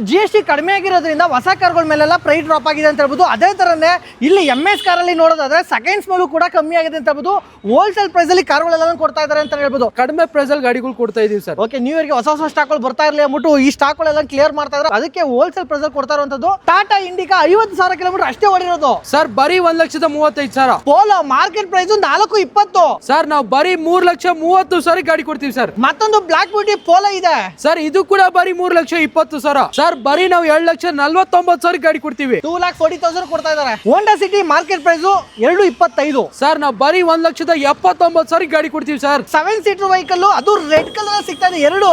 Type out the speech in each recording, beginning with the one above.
GST ಕಡಿಮೆ ಆಗಿರೋದ್ರಿಂದ ಹೊಸ ಕಾರ್ಗಳ ಮೇಲೆಲ್ಲ ಪ್ರೈಸ್ ಡ್ರಾಪ್ ಆಗಿದೆ ಅಂತ ಹೇಳ್ಬೋದು. ಅದೇ ತರನೇ ಇಲ್ಲಿ MS ಕಾರಲ್ಲಿ ನೋಡೋದಾದ್ರೆ ಸೆಕೆಂಡ್ಸ್ ಮೇಲೂ ಕೂಡ ಕಮ್ಮಿ ಆಗಿದೆ ಅಂತ ಹೇಳ್ಬೋದು. ಹೋಲ್ಸೇಲ್ ಪ್ರೈಸ್ ಅಲ್ಲಿ ಕಾರ್ಗಳೆಲ್ಲ ಕೊಡ್ತಾ ಇದ್ದಾರೆ ಅಂತ ಹೇಳ್ಬೋದು. ಕಡಿಮೆ ಪ್ರೈಸ್ ಅಲ್ಲಿ ಗಾಡಿಗಳು ಕೊಡ್ತಾ ಇದೀವಿ ಸರ್. ಓಕೆ, ನ್ಯೂ ಇಯರ್ಗೆ ಹೊಸ ಸ್ಟಾಕ್ಗಳು ಬರ್ತಾ ಇರಲಿ ಅಂದ್ಬಿಟ್ಟು ಈ ಸ್ಟಾಕ್ಗಳೆಲ್ಲ ಕ್ಲಿಯರ್ ಮಾಡ್ತಾ ಇದ್ದಾರೆ. ಅದಕ್ಕೆ ಹೋಲ್ಸೇಲ್ ಪ್ರೈಸ್ ಅಲ್ಲಿ ಕೊಡ್ತಾ ಇರುವಂತದ್ದು. ಟಾಟಾ ಇಂಡಿಕಾ 50,000 ಕಿಲೋಮೀಟರ್ ಅಷ್ಟೇ ಓಡಿರೋದು ಸರ್. ಬರೀ 1,35,000. Polo market price 420 sir. ನಾವು ಬರೀ 3,30,000 ಗಾಡಿ ಕೊಡ್ತೀವಿ ಸರ್. ಮತ್ತೊಂದು ಬ್ಲಾಕ್ ಬ್ಯೂಟಿ ಪೋಲೋ ಇದೆ ಸರ್, ಇದು ಕೂಡ ಬರೀ 3,20,000. ಸರ್ ಬರೀ ನಾವು 2,49,000 ಗಾಡಿ ಕೊಡ್ತೀವಿ. 2,40,000 ಕೊಡ್ತಾ ಇದ್ದಾರೆ. Honda City market price 2,25. Sir ನಾವು ಬರೀ 1,79,000 ಗಾಡಿ ಕೊಡ್ತೀವಿ ಸರ್. 7 ಸೀಟರ್ ವೆಹಿಕಲ್, ಅದು ರೆಡ್ ಕಲರ್ ಸಿಗ್ತಾ ಇದೆ ಎರಡು.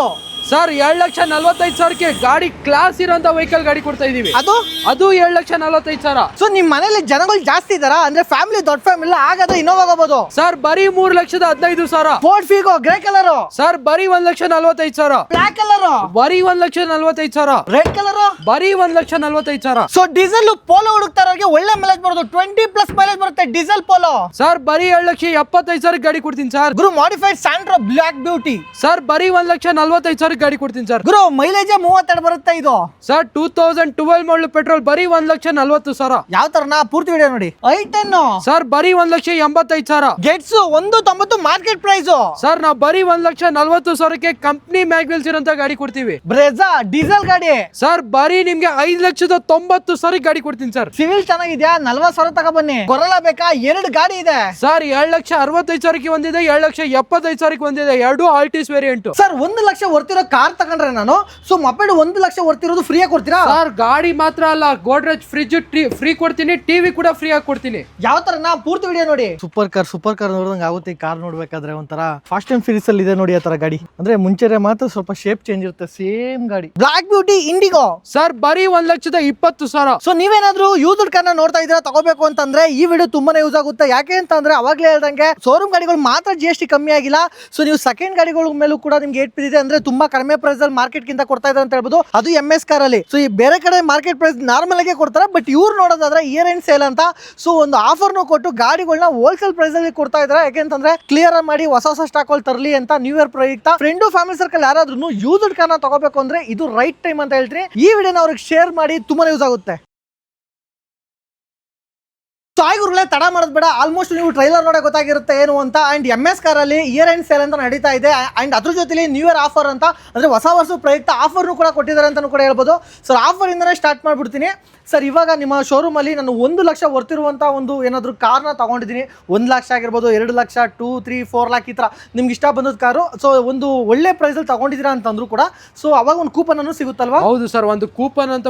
ಸರ್ 2,45,000 ಗಾಡಿ ಕ್ಲಾಸ್ ಇರೋಂತ ವೆಹಿಕಲ್ ಗಾಡಿ ಕೊಡ್ತಾ ಇದೀವಿ. ಅದು 2,45,000. ಸೊ ನಿಮ್ ಮನೇಲಿ ಜನಗಳು ಜಾಸ್ತಿ ಇದಾರಾ ಅಂದ್ರೆ ಫ್ಯಾಮಿಲಿ ದೊಡ್ಡ ಫ್ಯಾಮಿಲಿ ಹಾಗಾದ್ರೆ ಇನ್ನೋವಾ ಹೋಗಬಹುದು. ಸರ್ ಬರೀ 3,15,000. Ford Figo grey colour sir ಬರೀ 1,45,000. ಬ್ಲಾಕ್ ಕಲರ್ ಬರೀ 1,45,000. ರೆಡ್ ಕಲರ್ ಬರೀ 1,40,000. ಸೊ ಡೀಸೆಲ್ ಪೋಲೋ ಹುಡುಕ್ತಾ ಇರೋರಿಗೆ ಒಳ್ಳೆ ಮೈಲೇಜ್ ಬರೋದು. 20+ ಮೈಲೇಜ್ ಬರುತ್ತೆ ಡೀಸೆಲ್ ಪೋಲೋ. ಸರ್ ಬರೀ 2,75,000 ಗಾಡಿ ಕೊಡ್ತೀನಿ ಸರ್. ಗುರು modified Santro black beauty sir ಬರೀ 1,40,000 ಗಾಡಿ ಕೊಡ್ತೀನಿ ಸರ್. ಗುರು ಮೈಲೇಜ್ 32 ಬರುತ್ತೆ ಇದು. ಸರ್ 2012 ಮಾಡಲ್ ಪೆಟ್ರೋಲ್ ಬರೀ 1,40,000. ಯಾವ ತರನಾ ಪೂರ್ತಿ ವಿಡಿಯೋ ನೋಡಿ. i10 ಸರ್ ಬರೀ 1,85,000. Gets 190 market price. ಸರ್ ನಾವು ಬರೀ 1,40,000ಕ್ಕೆ ಕಂಪ್ನಿ ಮ್ಯಾಗ್ವಿಲ್ಸ್ ಇರೋಂತ ಗಾಡಿ ಕೊಡ್ತೀವಿ. ಬ್ರೆಜಾ ಡೀಸೆಲ್ ಗಾಡಿ ಸರ್ ಬರೀ ನಿಮ್ಗೆ 5,90,000 ಗಾಡಿ ಕೊಡ್ತೀನಿ ಸರ್. ಸಿವಿಲ್ ಚೆನ್ನಾಗಿದ್ಯಾ? 40,000 ತಗ ಬನ್ನಿ. ಕೊರಲ್ಲ ಬೇಕಾ? 2 ಗಾಡಿ ಇದೆ ಸರ್. 2,65,000ಕ್ಕೆ ಒಂದಿದೆ, 2,75,000ಕ್ಕೆ ಒಂದಿದೆ. ಎರಡು ಆಲ್ಟಿಸ್ ವೇರಿಯಂಟ್. ಸರ್ 1 ಲಕ್ಷ ವರ್ತಿರೋ ಕಾರ್ ತಗೊಂಡ್ರೆ ನಾನು ಸೊ ಮೊಪೆಡ್ 1 ಲಕ್ಷ ವರ್ತಿರೋದು ಫ್ರೀ ಆಗಿ ಕೊಡ್ತೀರಾ? ಸರ್ ಗಾಡಿ ಮಾತ್ರ ಅಲ್ಲ, ಗೋಡ್ರೇಜ್ ಫ್ರಿಡ್ಜ್ ಫ್ರೀ ಕೊಡ್ತೀನಿ, ಟಿವಿ ಕೂಡ ಫ್ರೀ ಆಗಿ ಕೊಡ್ತೀನಿ. ಯಾವ ತರ ನಾ ಪೂರ್ತಿ ವಿಡಿಯೋ ನೋಡಿ. ಸೂಪರ್ ಕಾರ್ ನೋಡಿದಂಗೆ ಆಗುತ್ತೆ. ಈ ಕಾರ್ ನೋಡ್ಬೇಕಾದ್ರೆ ಒಂಥರ ಫಾಸ್ಟ್ ಅಂಡ್ ಫ್ಯೂರಿಯಸ್ ಅಲ್ಲಿ ಇದೆ ನೋಡಿ ಆ ತರ ಗಾಡಿ. ಅಂದ್ರೆ ಮುಂಚೆ ಮಾತ್ರ ಸ್ವಲ್ಪ ಶೇಪ್ ಚೇಂಜ್ ಇರುತ್ತೆ, ಸೇಮ್ ಗಾಡಿ. ಬ್ಲಾಕ್ ಬ್ಯೂಟಿ ಇಂಡಿಗೋ ಸರ್ ಬರೀ 1,20,000. ಸೊ ನೀವೇನಾದ್ರೂ ಯೂಸ್ಡ್ ಕಾರ್ನ ನೋಡ್ತಾ ಇದ್ದೀರಾ ತಗೋಬೇಕು ಅಂತಂದ್ರೆ ಈ ವಿಡಿಯೋ ತುಂಬಾನೇ ಯೂಸ್ ಆಗುತ್ತೆ. ಯಾಕೆ ಅಂತಂದ್ರೆ ಅವಾಗ್ಲೇ ಹೇಳ್ದಂಗೆ ಶೋರೂಮ್ ಗಾಡಿಗಳು ಮಾತ್ರ GST ಕಮ್ಮಿ ಆಗಿಲ್ಲ. ಸೊ ನೀವು ಸೆಕೆಂಡ್ ಗಾಡಿಗಳ ಮೇಲೂ ಕೂಡ ನಿಮ್ಗೆ ಏಟ್ ಬಿದ್ದಿದೆ. ಅಂದ್ರೆ ತುಂಬಾ ಕಡಿಮೆ ಪ್ರೈಸ್ ಅಲ್ಲಿ ಮಾರ್ಕೆಟ್ ಗಿಂತ ಕೊಡ್ತಾ ಇದ್ದಾರೆ ಅಂತ ಹೇಳ್ಬೋದು. ಅದು MS ಕಾರ್ ಅಲ್ಲಿ. ಸೊ ಈ ಬೇರೆ ಕಡೆ ಮಾರ್ಕೆಟ್ ಪ್ರೈಸ್ ನಾರ್ಮಲ್ ಆಗಿ ಕೊಡ್ತಾರೆ, ಬಟ್ ಇವ್ರು ನೋಡೋದಾದ್ರೆ ಇಯರ್ ಎಂಡ್ ಸೇಲ್ ಅಂತ ಸೊ ಒಂದು ಆಫರ್ನು ಕೊಟ್ಟು ಗಾಡಿಗಳನ್ನ ಹೋಲ್ಸೇಲ್ ಪ್ರೈಸ್ ಅಲ್ಲಿ ಕೊಡ್ತಾ ಇದ್ದಾರೆ. ಯಾಕೆಂತಂದ್ರೆ ಕ್ಲಿಯರ್ ಮಾಡಿ ಹೊಸ ಸ್ಟಾಕ್ ತರಲಿ ಅಂತ ನ್ಯೂ ಇಯರ್ ಪ್ರಯುಕ್ತ ಫ್ರೆಂಡ್ ಫ್ಯಾಮಿಲಿ ಸರ್ಕಲ್ ಯಾರಾದ್ರೂ ಯೂಸ್ಡ್ ಕಾರ್ನ ತಗೋಬೇಕು ಅಂದ್ರೆ ಇದು ರೈಟ್ ಟೈಮ್ ಅಂತ ಹೇಳ್ತೀನಿ. ಈ ವಿಡಿಯೋನ ಅವ್ರಿಗೆ ಶೇರ್ ಮಾಡಿ, ತುಂಬಾ ಯೂಸ್ ಆಗುತ್ತೆ. ಸೊ ಗುರುಗಳೇ ತಡ ಮಾಡೋದು ಬೇಡ. ಆಲ್ಮೋಸ್ಟ್ ನೀವು ಟ್ರೈಲರ್ ನೋಡೋ ಗೊತ್ತಾಗಿರುತ್ತೆ ಏನು ಅಂತ. ಅಂಡ್ MS ಕಾರಲ್ಲಿ ಇಯರ್ ಎಂಡ್ ಸೇಲ್ ಅಂತ ನಡೀತಾ ಇದೆ. ಅಂಡ್ ಅದ್ರ ಜೊತೆಲಿ ನ್ಯೂ ಇಯರ್ ಆಫರ್ ಅಂತ ಅಂದ್ರೆ ಹೊಸ ವರ್ಷ ಪ್ರಯುಕ್ತ ಆಫರ್ನು ಕೂಡ ಕೊಟ್ಟಿದ್ದಾರೆ ಅಂತ ಕೂಡ ಹೇಳ್ಬೋದು. ಸೊ ಆಫರ್ ಇಂದನೇ ಸ್ಟಾರ್ಟ್ ಮಾಡ್ಬಿಡ್ತೀನಿ. ಸರ್ ಇವಾಗ ನಿಮ್ಮ ಶೋರೂಮ್ ಅಲ್ಲಿ ನಾನು 1 ಲಕ್ಷ ವರ್ತಿರುವಂತ ಒಂದು ಏನಾದ್ರು ಕಾರ್ನ ತಗೊಂಡಿದ್ದೀನಿ. 1 ಲಕ್ಷ ಆಗಿರ್ಬೋದು, 2 ಲಕ್ಷ, 2, 3, 4 ಲ್ಯಾಕ್ ಈ ತರ ನಿಮ್ಗೆ ಇಷ್ಟ ಬಂದದ ಕಾರು. ಸೊ ಒಂದು ಒಳ್ಳೆ ಪ್ರೈಸ್ ಅಲ್ಲಿ ತಗೊಂಡಿದ್ದೀರಾ ಅಂತಂದ್ರು ಕೂಡ ಸೊ ಅವಾಗ ಒಂದು ಕೂಪನ್ ಅನ್ನು ಸಿಗುತ್ತಲ್ವಾ? ಹೌದು ಸರ್, ಒಂದು ಕೂಪನ್ ಅಂತ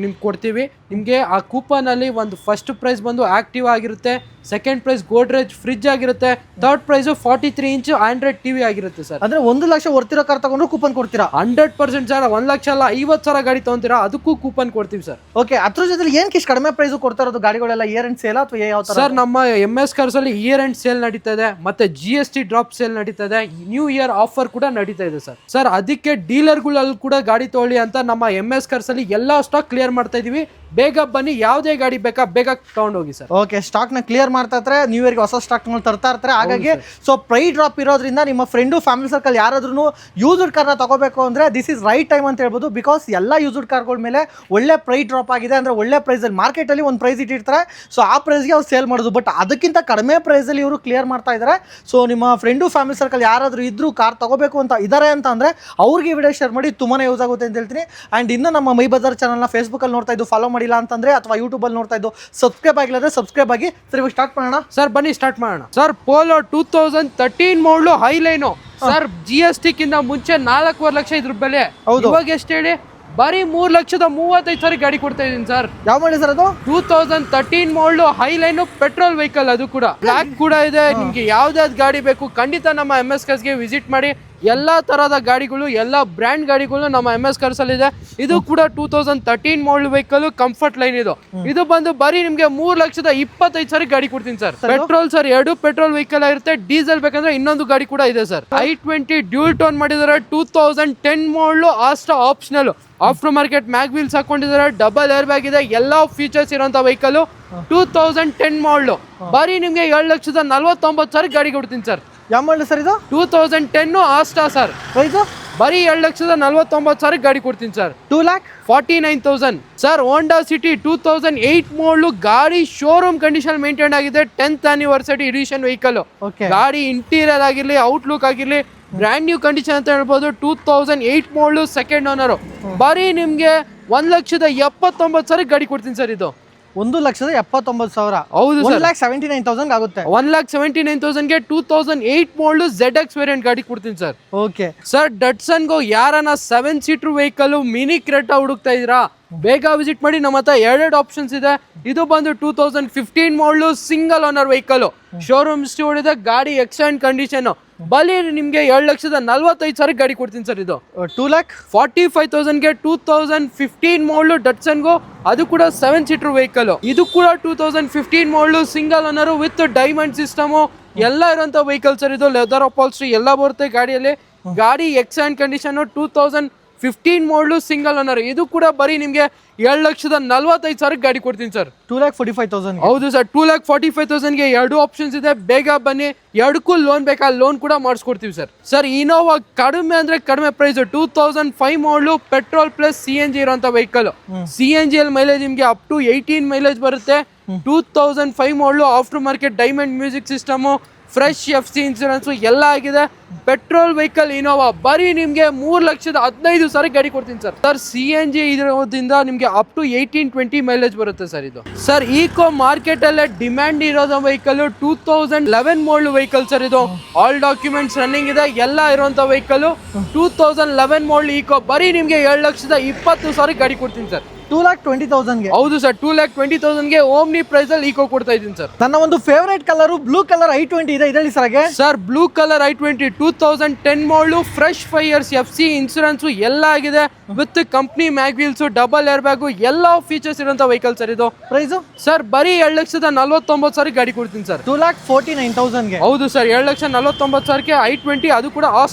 ನಿಮ್ಗೆ ಕೊಡ್ತೀವಿ. ನಿಮ್ಗೆ ಆ ಕೂಪನ್ ಅಲ್ಲಿ ಒಂದು ಫಸ್ಟ್ ಪ್ರೈಸ್ ಬಂದು ಆಕ್ಟಿವ್ ಆಗಿರುತ್ತೆ, ಸೆಕೆಂಡ್ ಪ್ರೈಸ್ ಗೋಡ್ರೇಜ್ ಫ್ರಿಡ್ಜ್ ಆಗಿರುತ್ತೆ, third prize 43 inch Android TV ಆಗಿರುತ್ತೆ ಸರ್. ಅಂದ್ರೆ 1 ಲಕ್ಷ ವರ್ತಿರೋ ಕಾರ್ ತಗೊಂಡ್ರು ಕೂಪನ್ ಕೊಡ್ತೀರಾ? 100% ಸರ್. 1 ಲಕ್ಷ ಅಲ್ಲ, 50,000 ಗಾಡಿ ತಗೊಂತೀರಾ ಅದಕ್ಕೂ ಕೂಪನ್ ಕೊಡ್ತೀವಿ ಸರ್. ಓಕೆ, ಅದ್ರ ಜೊತೆ ಏನ್ ಇಷ್ಟು ಕಡಿಮೆ ಪ್ರೈಸ್ ಕೊಡ್ತಾ ಇರೋದು ಗಾಡಿಗಳೆಲ್ಲ? ಇಯರ್ ಎಂಡ್ ಸೇಲ್ ಅಥವಾ ಯಾವ ತರ ಸರ್? ನಮ್ಮ MS ಕಾರ್ಸ್ ಅಲ್ಲಿ ಇಯರ್ ಎಂಡ್ ಸೇಲ್ ನಡೀತಾ ಇದೆ, ಮತ್ತೆ GST ಡ್ರಾಪ್ ಸೇಲ್ ನಡೀತಾ ಇದೆ, ನ್ಯೂ ಇಯರ್ ಆಫರ್ ಕೂಡ ನಡೀತಾ ಇದೆ ಸರ್. ಸರ್ ಅದಕ್ಕೆ ಡೀಲರ್ಗಳಲ್ಲಿ ಕೂಡ ಗಾಡಿ ತಗೊಳ್ಳಿ ಅಂತ ನಮ್ಮ MS ಕಾರ್ಸ್ ಅಲ್ಲಿ ಎಲ್ಲಾ ಸ್ಟಾಕ್ ಕ್ಲಿಯರ್ ಮಾಡ್ತಾ ಇದೀವಿ. ಬೇಗ ಬನ್ನಿ, ಯಾವುದೇ ಗಾಡಿ ಬೇಕಾ ಬೇಗ ತಗೊಂಡೋಗಿ ಸರ್. ಓಕೆ, ಸ್ಟಾಕ್ ನ ಕ್ಲಿಯರ್ ಮಾಡ್ತಾ ಇರ್ತಾರೆ, ನ್ಯೂ ಇಯರ್ಗೆ ಹೊಸ ಸ್ಟಾಕ್ ತರ್ತಾ ಇರ್ತಾರೆ. ಹಾಗಾಗಿ ಸೊ ಪ್ರೈಸ್ ಡ್ರಾಪ್ ಇರೋದ್ರಿಂದ ನಿಮ್ಮ ಫ್ರೆಂಡು ಫ್ಯಾಮಿಲಿ ಸರ್ಕಲ್ ಯಾರಾದ್ರೂ ಯೂಸ್ಡ್ ಕಾರ್ನ ತಗೋಬೇಕು ಅಂದ್ರೆ ದಿಸ್ ಇಸ್ ರೈಟ್ ಟೈಮ್ ಅಂತ ಹೇಳ್ಬೋದು. ಬಿಕಾಸ್ ಎಲ್ಲ ಯೂಸ್ಡ್ ಕಾರ್ಗಳ ಮೇಲೆ ಒಳ್ಳೆ ಪ್ರೈಸ್ ಡ್ರಾಪ್ ಆಗಿದೆ. ಅಂದ್ರೆ ಒಳ್ಳೆ ಪ್ರೈಸ್ ಅಲ್ಲಿ ಮಾರ್ಕೆಟ್ ಅಲ್ಲಿ ಒಂದು ಪ್ರೈಸ್ ಇಟ್ಟಿರ್ತಾರೆ, ಸೊ ಆ ಪ್ರೈಸ್ಗೆ ಅವ್ರು ಸೇಲ್ ಮಾಡೋದು. ಬಟ್ ಅದಕ್ಕಿಂತ ಕಡಿಮೆ ಪ್ರೈಸ್ ಅಲ್ಲಿ ಇವರು ಕ್ಲಿಯರ್ ಮಾಡ್ತಾ ಇದ್ದಾರೆ. ಸೊ ನಿಮ್ಮ ಫ್ರೆಂಡು ಫ್ಯಾಮಿಲಿ ಸರ್ಕಲ್ ಯಾರಾದ್ರೂ ಇದ್ರು ಕಾರ್ ತಗೋಬೇಕು ಅಂತ ಇದ್ದಾರೆ ಅಂತ ಅಂದ್ರೆ ಅವ್ರಿಗೆ ವಿಡಿಯೋ ಶೇರ್ ಮಾಡಿ, ತುಂಬಾನೇ ಯೂಸ್ ಆಗುತ್ತೆ ಅಂತ ಹೇಳ್ತೀನಿ. ಅಂಡ್ ಇನ್ನು ನಮ್ಮ ಮೈ ಬಜಾರ್ ಚಾನಲ್ನ ಫೇಸ್ಬುಕ್ ಅಲ್ಲಿ ನೋಡ್ತಾ ಇದ್ದು ಫಾಲೋ ಮಾಡಿಲ್ಲ ಅಂತಂದ್ರೆ ಅಥವಾ ಯೂಟ್ಯೂಬ್ ಅಲ್ಲಿ ನೋಡ್ತಾ ಇದ್ದು ಸಬ್ಸ್ಕ್ರೈಬ್ ಆಗಿಲ್ಲ ಅಂದ್ರೆ ಸಬ್ಸ್ಕ್ರೈಬ್ ಆಗಿ. ಸರ್ ಇವಾಗ ಸ್ಟಾರ್ಟ್ ಮಾಡೋಣ ಸರ್, ಬನ್ನಿ ಸ್ಟಾರ್ಟ್ ಮಾಡೋಣ ಸರ್. ಪೋಲೋ 2013 ಮಾಡಲು ಹೈಲೈನು ಸರ್. GST ಕಿಂತ ಮುಂಚೆ 4.5 ಲಕ್ಷ ಇದ್ರ ಬೆಲೆ. ಇವಾಗ ಎಷ್ಟು ಹೇಳಿ? ಬರೀ 3,35,000 ಗಾಡಿ ಕೊಡ್ತಾ ಇದೀನಿ ಸರ್. ಯಾವ ಮಾಡಿ ಸರ್ ಅದು? 2013 ಮಾಡಲು ಹೈಲೈನು ಪೆಟ್ರೋಲ್ ವೆಹಿಕಲ್, ಅದು ಕೂಡ ಬ್ಲಾಕ್ ಕೂಡ ಇದೆ. ನಿಮ್ಗೆ ಯಾವ್ದಾದ್ ಗಾಡಿ ಬೇಕು ಖಂಡಿತ ನಮ್ಮ MS ಕಾರ್ಸ್ಗೆ ವಿಸಿಟ್ ಮಾಡಿ. ಎಲ್ಲಾ ತರಹದ ಗಾಡಿಗಳು, ಎಲ್ಲಾ ಬ್ರ್ಯಾಂಡ್ ಗಾಡಿಗಳು ನಮ್ಮ MS ಕಾರ್ಸ್ ಅಲ್ಲಿ ಇದೆ. ಇದು ಕೂಡ 2013 ಮಾಡಲ್ ವೆಹಿಕಲ್, ಕಂಫರ್ಟ್ ಲೈನ್. ಇದು ಬಂದು ಬರೀ ನಿಮ್ಗೆ 3,25,000 ಗಾಡಿ ಕೊಡ್ತೀನಿ sir. Petrol sir, 2 petrol vehicle ಆಗಿರುತ್ತೆ. ಡೀಸೆಲ್ ಬೇಕಂದ್ರೆ ಇನ್ನೊಂದು ಗಾಡಿ ಕೂಡ ಇದೆ ಸರ್. i20 ಡ್ಯೂಲ್ ಟೋನ್ ಮಾಡಿದ್ದಾರೆ. 2010 ಮಾಡಲು Astra optional, after market mag wheels ಹಾಕೊಂಡಿದ್ದಾರೆ, ಡಬಲ್ ಏರ್ ಬ್ಯಾಗ್ ಇದೆ, ಎಲ್ಲಾ ಫೀಚರ್ಸ್ ಇರೋಂತ ವೆಹಿಕಲ್. 2010 ಮಾಡಲು ಬರೀ ನಿಮ್ಗೆ 2,49,000 ಗಾಡಿ ಕೊಡ್ತೀನಿ ಸರ್. ಯಾವ ಮಾಡಲಿ ಸರ್ ಇದು? 2010 ಆಸ್ಟಾ ಸರ್. ಪ್ರೈಸು ಬರೀ 2,49,000 ಗಾಡಿ ಕೊಡ್ತೀನಿ ಸರ್. 2,49,000 ಸರ್ ಹೋಂಡಾ ಸಿಟಿ 2008 ಮಾಡಲು ಗಾಡಿ ಶೋರೂಮ್ ಕಂಡೀಷನ್ ಮೇಂಟೈನ್ ಆಗಿದೆ. 10th anniversary edition vehicle. ಗಾಡಿ ಇಂಟೀರಿಯರ್ ಆಗಿರ್ಲಿ, ಔಟ್ಲುಕ್ ಆಗಿರ್ಲಿ, ಬ್ರ್ಯಾಂಡ್ ನ್ಯೂ ಕಂಡೀಷನ್ ಅಂತ ಹೇಳ್ಬೋದು. 2008 ಮಾಡಲು, ಸೆಕೆಂಡ್ ಓನರ್. ಬರೀ ನಿಮ್ಗೆ 1,79,000 ಗಾಡಿ ಕೊಡ್ತೀನಿ ಸರ್. ಇದು 1,79,000. ಹೌದು ಸರ್. 1,79,000 ಆಗುತ್ತೆ. 1,79,000ಗೆ 2008 ಮಾಡಲು ZX ವೇರಿಯಂಟ್ ಗಾಡಿ ಕೊಡ್ತೀನಿ ಸರ್. ಓಕೆ ಸರ್, ಡಟ್ಸನ್ಗೋ ಯಾರನ್ನ 7 ಸೀಟರ್ ವೆಹಿಕಲ್ ಮಿನಿ ಕ್ರೆಟಾ ಹುಡುಕ್ತಾ ಇದ್ದೀರಾ, ಬೇಗ ವಿಸಿಟ್ ಮಾಡಿ. ನಮ್ಮ ಹತ್ರ 2 ಆಪ್ಷನ್ಸ್ ಇದೆ. ಇದು ಬಂದು 2015 model, single owner vehicle, showroom history ಹೊಡಿದೆ, ಗಾಡಿ ಎಕ್ಸಲೆಂಟ್ ಕಂಡೀಷನ್. ಬಲಿ ನಿಮ್ಗೆ 2,45,000 ಗಾಡಿ ಕೊಡ್ತೀನಿ ಸರ್. ಇದು 2,45,000ಗೆ 2015 ಮಾಡಲು ಡಟ್ಸನ್ಗೋ, ಅದು ಕೂಡ 7 ಸೀಟರ್ ವೆಹಿಕಲ್. ಇದು ಕೂಡ 2015 model, single owner with diamond system ಎಲ್ಲ ಇರುವಂತ ವೆಹಿಕಲ್ ಸರ್. ಇದು ಲೆದರ್ ಅಪಾಲ್ಸ್ಟ್ರಿ ಎಲ್ಲ ಬರುತ್ತೆ ಗಾಡಿಯಲ್ಲಿ. ಗಾಡಿ excellent condition. 2015 model, single owner. ಇದು ಕೂಡ ಬರೀ ನಿಮ್ಗೆ 2,45,000 ಗಾಡಿ ಕೊಡ್ತೀನಿ ಸರ್. 2,45,000. ಹೌದು ಸರ್. 2,45,000ಗೆ 2 ಆಪ್ಷನ್ಸ್ ಇದೆ. ಬೇಗ ಬನ್ನಿ. 2ಕ್ಕೂ ಲೋನ್ ಬೇಕಾ, ಲೋನ್ ಕೂಡ ಮಾಡಿಸ್ಕೊಡ್ತೀವಿ ಸರ್. ಸರ್, ಇನೋವಾ ಕಡಿಮೆ ಅಂದ್ರೆ ಕಡಿಮೆ ಪ್ರೈಸ್. 2005 ಮಾಡಲು, ಪೆಟ್ರೋಲ್ ಪ್ಲಸ್ CNG ಇರುವಂತ ವೆಹಿಕಲ್. CNG ಅಲ್ಲಿ ಮೈಲೇಜ್ ನಿಮ್ಗೆ ಅಪ್ ಟು 18 ಮೈಲೇಜ್ ಬರುತ್ತೆ. 2005 ಮಾಡಲು, after market diamond music system, fresh FC insurance ಎಲ್ಲ ಆಗಿದೆ. ಪೆಟ್ರೋಲ್ ವೆಹಿಕಲ್ ಇನೋವಾ ಬರೀ ನಿಮ್ಗೆ 3,15,000 ಗಾಡಿ ಕೊಡ್ತೀನಿ ಸರ್. ಸರ್, CNG ಇರೋದ್ರಿಂದ ನಿಮ್ಗೆ ಅಪ್ ಟು 18-20 ಮೈಲೇಜ್ ಬರುತ್ತೆ ಸರ್. ಇದು ಸರ್ ಈಕೋ ಮಾರ್ಕೆಟ್ ಅಲ್ಲೇ ಡಿಮ್ಯಾಂಡ್ ಇರೋದು ವೆಹಿಕಲ್. 2011 ಮಾಡಲು ವೆಹಿಕಲ್ ಸರ್. ಇದು ಆಲ್ ಡಾಕ್ಯುಮೆಂಟ್ಸ್ ರನ್ನಿಂಗ್ ಇದೆ, ಎಲ್ಲ ಇರುವಂತ ವೆಹಿಕಲ್. 2011 ಮಾಡಲು ಈಕೋ ಬರೀ ನಿಮ್ಗೆ 2,20,000 ಗಾಡಿ ಕೊಡ್ತೀನಿ ಸರ್. 2,20,000ಗೆ. ಹೌದು ಸರ್. 2,20,000ಗೆ ಓಮ್ನಿ ಪ್ರೈಸ್ ಅಲ್ಲಿ ಈಕೋ ಕೊಡ್ತಾ ಇದ್ದೀನಿ ಸರ್. ನನ್ನ ಒಂದು favourite colour blue colour i20 ಇದೆ. ಇದರಲ್ಲಿ ಸರ್ ಬ್ಲೂ ಕಲರ್ i20 2010 ಮಾಡಲು, ಫ್ರೆಶ್ 5 years FC ಇನ್ಸೂರೆನ್ಸ್ ಎಲ್ಲ ಆಗಿದೆ. With company mag wheels, double air bag ಎಲ್ಲ ಫೀಚರ್ಸ್ ಇರುವಂತ ವೆಹಿಕಲ್ ಸರ್. ಇದು ಪ್ರೈಸ್ ಸರ್ ಬರೀ 2,49,000 ಗಾಡಿ ಕೊಡ್ತೀನಿ ಸರ್. 2,49,000ಗೆ. ಹೌದು ಸರ್. 2,49,000ಗೆ i20, ಅದು ಕೂಡ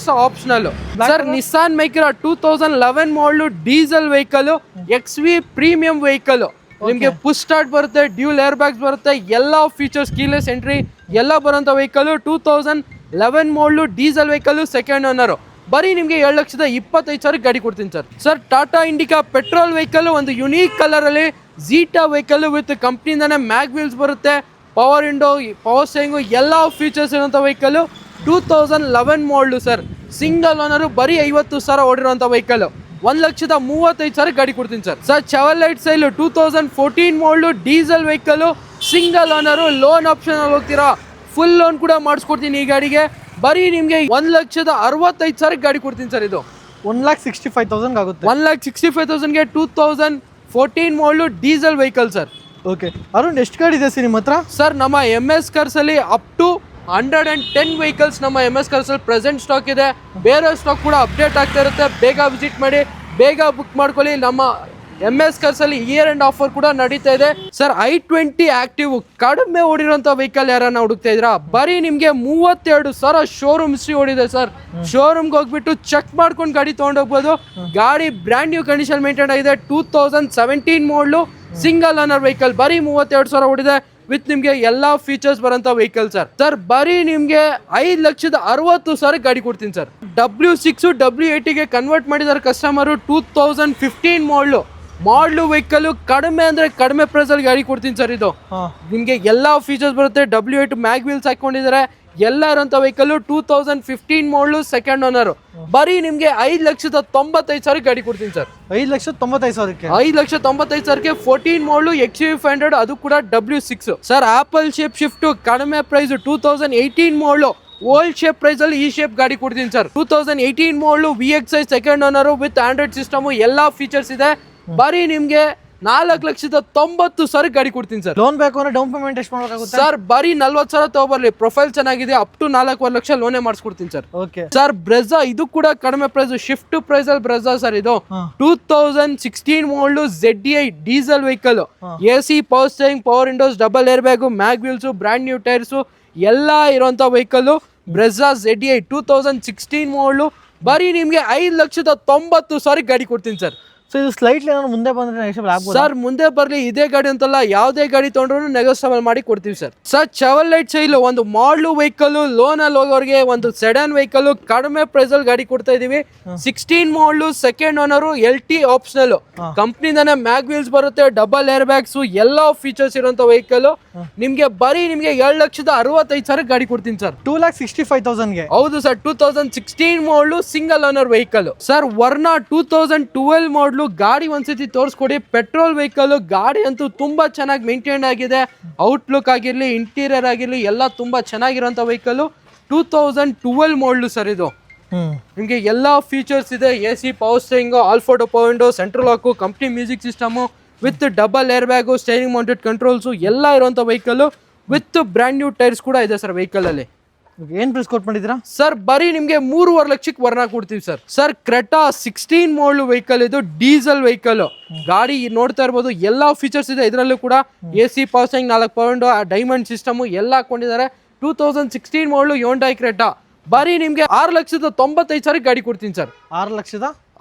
optional. Sir, Nissan Micra 2011 model, diesel vehicle, XV premium vehicle. ನಿಮ್ಗೆ ಪುಷ್ ಸ್ಟಾರ್ಟ್ ಬರುತ್ತೆ, ಡ್ಯೂಲ್ ಏರ್ ಬ್ಯಾಗ್ಸ್ ಬರುತ್ತೆ, ಎಲ್ಲ ಫೀಚರ್ಸ್, ಕೀಲೆಸ್ ಎಂಟ್ರಿ ಎಲ್ಲ ಬರುವಂತ vehicle. 2011 model, diesel vehicle, second owner. ಬರೀ ನಿಮ್ಗೆ 2,25,000 ಗಾಡಿ ಕೊಡ್ತೀನಿ sir. Sir, Tata Indica petrol vehicle, ಒಂದು ಯುನೀಕ್ ಕಲರ್ ಅಲ್ಲಿ ಝೀಟಾ ವೆಹಿಕಲ್ ವಿತ್ ಕಂಪ್ನಿಯಿಂದಾನೆ ಮ್ಯಾಗ್ ವೀಲ್ಸ್ ಬರುತ್ತೆ, ಪವರ್ ವಿಂಡೋ, ಪವರ್ ಸ್ಟೇರಿಂಗು ಎಲ್ಲ ಫೀಚರ್ಸ್ ಇರುವಂತ vehicle. 2011 model sir, single owner, ಬರೀ 50,000 ಓಡಿರುವಂತ ವೆಹಿಕಲ್. 1,35,000 ಗಾಡಿ ಕೊಡ್ತೀನಿ ಸರ್. ಸರ್, ಚೆವರ್ಲೆಟ್ ಸೈಲ್ 2014 ಮಾಡಲು, diesel vehicle, single owner, loan option ಅಲ್ಲಿ ಹೋಗ್ತೀರಾ, ಫುಲ್ ಲೋನ್ ಕೂಡ ಮಾಡಿಸ್ಕೊಡ್ತೀನಿ ಈ ಗಾಡಿಗೆ. ಬರೀ ನಿಮ್ಗೆ 1,65,000 ಗಾಡಿ ಕೊಡ್ತೀನಿ ಸರ್. ಇದು 1,65,000 ಆಗುತ್ತೆ. 1,65,000ಗೆ 2014 ಮಾಡಲು, diesel vehicle sir. Okay Arun, ಎಷ್ಟು ಗಾಡಿ ಇದೆ ಸರ್ ನಿಮ್ಮ ಹತ್ರ? ಸರ್, ನಮ್ಮ MS ಕಾರ್ಸ್ ಅಲ್ಲಿ ಅಪ್ ಟು 110 ವೆಹಿಕಲ್ಸ್ ನಮ್ಮ MS ಕಾರ್ಸ್ ಅಲ್ಲಿ ಪ್ರೆಸೆಂಟ್ ಸ್ಟಾಕ್ ಇದೆ. ಬೇರೆ ಸ್ಟಾಕ್ ಕೂಡ ಅಪ್ಡೇಟ್ ಆಗ್ತಾ ಇರುತ್ತೆ. ಬೇಗ ವಿಸಿಟ್ ಮಾಡಿ, ಬೇಗ ಬುಕ್ ಮಾಡ್ಕೊಳ್ಳಿ. ನಮ್ಮ MS ಕಾರ್ಸ್ ಅಲ್ಲಿ ಇಯರ್ ಎಂಡ್ ಆಫರ್ ಕೂಡ ನಡೀತಾ ಇದೆ ಸರ್. i20 ಆಕ್ಟಿವ್ ಕಡಿಮೆ ಓಡಿರೋಂಥ ವೆಹಿಕಲ್ ಯಾರನ್ನ ಹುಡುಕ್ತಾ ಇದ್ರಾ, ಬರೀ ನಿಮ್ಗೆ 32,000 ಶೋರೂಮ್ ಹಿಸ್ಟ್ರಿ ಓಡಿದೆ ಸರ್. ಶೋರೂಮ್ಗೆ ಹೋಗ್ಬಿಟ್ಟು ಚೆಕ್ ಮಾಡ್ಕೊಂಡು ಗಾಡಿ ತಗೊಂಡೋಗ್ಬೋದು. ಗಾಡಿ ಬ್ರ್ಯಾಂಡ್ ನ್ಯೂ ಕಂಡೀಷನ್ ಮೇಂಟೈನ್ ಆಗಿದೆ. 2017 ಮಾಡಲು, ಸಿಂಗಲ್ ಓನರ್ ವೆಹಿಕಲ್, ಬರೀ 32,000 ಓಡಿದೆ ವಿತ್ ನಿಮ್ಗೆ ಎಲ್ಲಾ ಫೀಚರ್ಸ್ ಬರೋಂಥ ವೆಹಿಕಲ್ ಸರ್. ಸರ್, ಬರೀ ನಿಮ್ಗೆ 5,60,000 ಗಾಡಿ ಕೊಡ್ತೀನಿ ಸರ್. W6 W80ಗೆ ಕನ್ವರ್ಟ್ ಮಾಡಿದಾರೆ ಕಸ್ಟಮರ್. 2015 ಮಾಡಲು ವೆಹಿಕಲ್, ಕಡಿಮೆ ಅಂದ್ರೆ ಕಡಿಮೆ ಪ್ರೈಸ್ ಅಲ್ಲಿ ಗಾಡಿ ಕೊಡ್ತೀನಿ ಸರ್. ಇದು ನಿಮ್ಗೆ ಎಲ್ಲಾ ಫೀಚರ್ಸ್ ಬರುತ್ತೆ. W8 ಮ್ಯಾಗ್ ವೀಲ್ಸ್ ಹಾಕೊಂಡಿದ್ದಾರೆ, ಎಲ್ಲ ಇರೋಂಥ ವೆಹಿಕಲ್. 2015 ಮಾಡಲು, ಸೆಕೆಂಡ್ ಓನರ್. ಬರೀ ನಿಮ್ಗೆ 5,95,000 ಗಾಡಿ ಕೊಡ್ತೀನಿ ಸರ್. 5,95,000ಕ್ಕೆ. 5,95,000ಕ್ಕೆ 14 ಮಾಡಲು, XUV500, ಅದು ಕೂಡ W6 sir. Apple shape shift ಕಡಿಮೆ ಪ್ರೈಸ್. 2018 ಮಾಡಲು, ಓಲ್ಡ್ ಶೇಪ್ ಪ್ರೈಸ್ ಅಲ್ಲಿ ಈ ಶೇಪ್ ಗಾಡಿ ಕೊಡ್ತೀನಿ ಸರ್. 2018 ಮಾಡಲು, VXI, second owner with Android system, ಎಲ್ಲಾ ಫೀಚರ್ಸ್ ಇದೆ. ಬರೀ ನಿಮ್ಗೆ 4,90,000 ಗಾಡಿ ಕೊಡ್ತೀನಿ ಸರ್. ಲೋನ್ ಬೇಕು ಅಂದ್ರೆ ಡೌನ್ ಪೇಮೆಂಟ್ ಎಷ್ಟು ಮಾಡಬೇಕಾಗುತ್ತೆ ಸರ್? ಬರೀ 40,000 ತಗೋಬರ್ಲಿ, ಪ್ರೊಫೈಲ್ ಚೆನ್ನಾಗಿದೆ, ಅಪ್ ಟು 4.5 ಲಕ್ಷ ಲೋನೇ ಮಾಡಿಸ್ಕೊಡ್ತೀನಿ ಸರ್. ಓಕೆ ಸರ್, ಬ್ರೆಜಾ ಇದು ಕೂಡ ಕಡಿಮೆ ಪ್ರೈಸ್, ಶಿಫ್ಟ್ ಪ್ರೈಸ್ ಅಲ್ಲಿ ಬ್ರೆಜಾ ಸರ್. ಇದು 2016 ಮಾಡಲು, ZDI diesel vehicle, AC, power steering, power Windows, double air bag, ಮ್ಯಾಗ್ ವೀಲ್ಸ್, ಬ್ರ್ಯಾಂಡ್ ನ್ಯೂ ಟೈರ್ಸ್ ಎಲ್ಲ ಇರುವಂತ ವೆಹಿಕಲ್. ಬ್ರೆಜಾ ZDI 2016 ಮಾಡಲು, ಬರೀ ನಿಮ್ಗೆ 5,90,000 ಗಾಡಿ ಕೊಡ್ತೀನಿ ಸರ್. ಸೊ ಇದು ಸ್ಲೈಟ್ಲಿ ಏನಾದ್ರು ಮುಂದೆ ಬಂದ್ರೆ ನೆಗೆಷಿಯಬಲ್ ಆಗ್ಬೋದು ಸರ್ ಮುಂದೆ ಬರ್ಲಿ, ಇದೇ ಗಾಡಿ ಅಂತಲ್ಲ ಯಾವುದೇ ಗಾಡಿ ತೊಗೊಂಡ್ರು ನೆಗೋಸಿಯಬಲ್ ಮಾಡಿ ಕೊಡ್ತೀವಿ ಸರ್. ಸರ್ ಚೆವರ್ಲೆಟ್ ಸೈಲ್ ಒಂದು ಮಾಡಲ್ ವೆಹಿಕಲ್, ಲೋನ್ ಅಲ್ಲಿ ಹೋಗೋರಿಗೆ ಒಂದು ಸೆಡನ್ ವೆಹಿಕಲ್ ಕಡಿಮೆ ಪ್ರೈಸ್ ಅಲ್ಲಿ ಗಾಡಿ ಕೊಡ್ತಾ ಇದೀವಿ. 16 model, second owner, LT optional, ಕಂಪ್ನಿದಾನೆ ಮ್ಯಾಗ್ ವೀಲ್ಸ್ ಬರುತ್ತೆ, ಡಬಲ್ ಏರ್ ಬ್ಯಾಗ್ಸ್, ಎಲ್ಲಾ ಫೀಚರ್ಸ್ ಇರುವಂತ ವೆಹಿಕಲ್. ನಿಮ್ಗೆ 2,65,000 ಗಾಡಿ ಕೊಡ್ತೀನಿ ಸರ್. 2,65,000 ಹೌದು sir. 2016 model, single owner vehicle sir. Verna 2012 model ಗಾಡಿ ಒಂದ್ಸತಿ ತೋರಿಸ್ಕೊಡಿ. ಪೆಟ್ರೋಲ್ ವೆಹಿಕಲ್ ಗಾಡಿ ಅಂತೂ ತುಂಬಾ ಚೆನ್ನಾಗಿ ಮೇಂಟೈನ್ ಆಗಿದೆ. ಔಟ್ಲುಕ್ ಆಗಿರ್ಲಿ, ಇಂಟೀರಿಯರ್ ಆಗಿರ್ಲಿ, ಎಲ್ಲ ತುಂಬಾ ಚೆನ್ನಾಗಿರೋಂಥ ವೆಹಿಕಲ್. 2012 ಮಾಡಲ್ ಸರ್ ಇದು. ನಿಮಗೆ ಎಲ್ಲಾ ಫೀಚರ್ಸ್ ಇದೆ. AC, power steering, all four power window, central lock, company music system with double air bag, steering mounted controls ಎಲ್ಲ ಇರುವಂತ vehicle with brand new tyres ಕೂಡ ಇದೆ ಸರ್ ವೆಹಿಕಲ್ ಅಲ್ಲಿ. ಏನ್ ಪ್ರೈಸ್ ಕೊಟ್ ಮಾಡಿದ್ದೀರಾ ಸರ್? ಬರೀ ನಿಮ್ಗೆ 3.5 ಲಕ್ಷಕ್ಕೆ ವರ್ನಾ ಕೊಡ್ತೀವಿ ಸರ್. ಸರ್ ಕ್ರೆಟಾ 16 ಮಾಡಲ್ ವೆಹಿಕಲ್, ಇದು ಡೀಸೆಲ್ ವೆಹಿಕಲ್. ಗಾಡಿ ನೋಡ್ತಾ ಇರ್ಬೋದು, ಎಲ್ಲಾ ಫೀಚರ್ಸ್ ಇದೆ ಇದರಲ್ಲೂ ಕೂಡ. AC, power steering, 4 power window, diamond system ಎಲ್ಲ ಹಾಕೊಂಡಿದ್ದಾರೆ. 2016 ಮಾಡಲ್ ಯೋಂಡಾಯ್ ಕ್ರೆಟಾ. ಬರೀ ನಿಮ್ಗೆ 6,95,000 ಗಾಡಿ ಕೊಡ್ತೀನಿ ಸರ್.